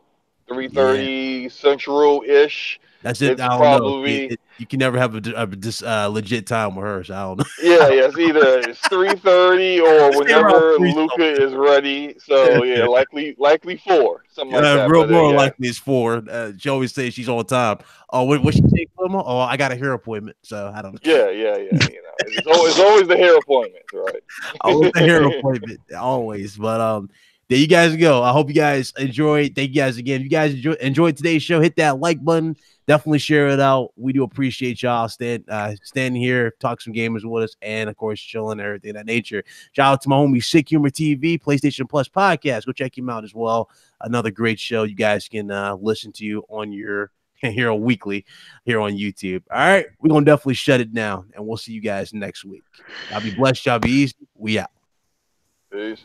Speaker 5: 3:30 Central-ish.
Speaker 2: That's it.
Speaker 5: It's
Speaker 2: I don't
Speaker 5: probably
Speaker 2: know. You can never have a legit time with her, so I don't know.
Speaker 5: Yeah, it's either 3:30 or whenever Luca is ready. So yeah, likely 4, something like that.
Speaker 2: Real more likely is 4. She always says she's on time. Oh, what she say, Wilma? Oh, I got a hair appointment, so I don't know.
Speaker 5: Yeah. You know, it's always the hair appointments, right?
Speaker 2: Always the hair appointment, always. But there you guys go. I hope you guys enjoyed. Thank you guys again. If you guys enjoyed today's show, hit that like button. Definitely share it out. We do appreciate y'all standing here, talk some gamers with us, and of course, chilling and everything of that nature. Shout out to my homie Sick Humor TV, PlayStation Plus podcast. Go check him out as well. Another great show you guys can listen to on your Hero Weekly here on YouTube. All right, we're gonna definitely shut it down, and we'll see you guys next week. Y'all be blessed. Y'all be easy. We out.
Speaker 5: Peace.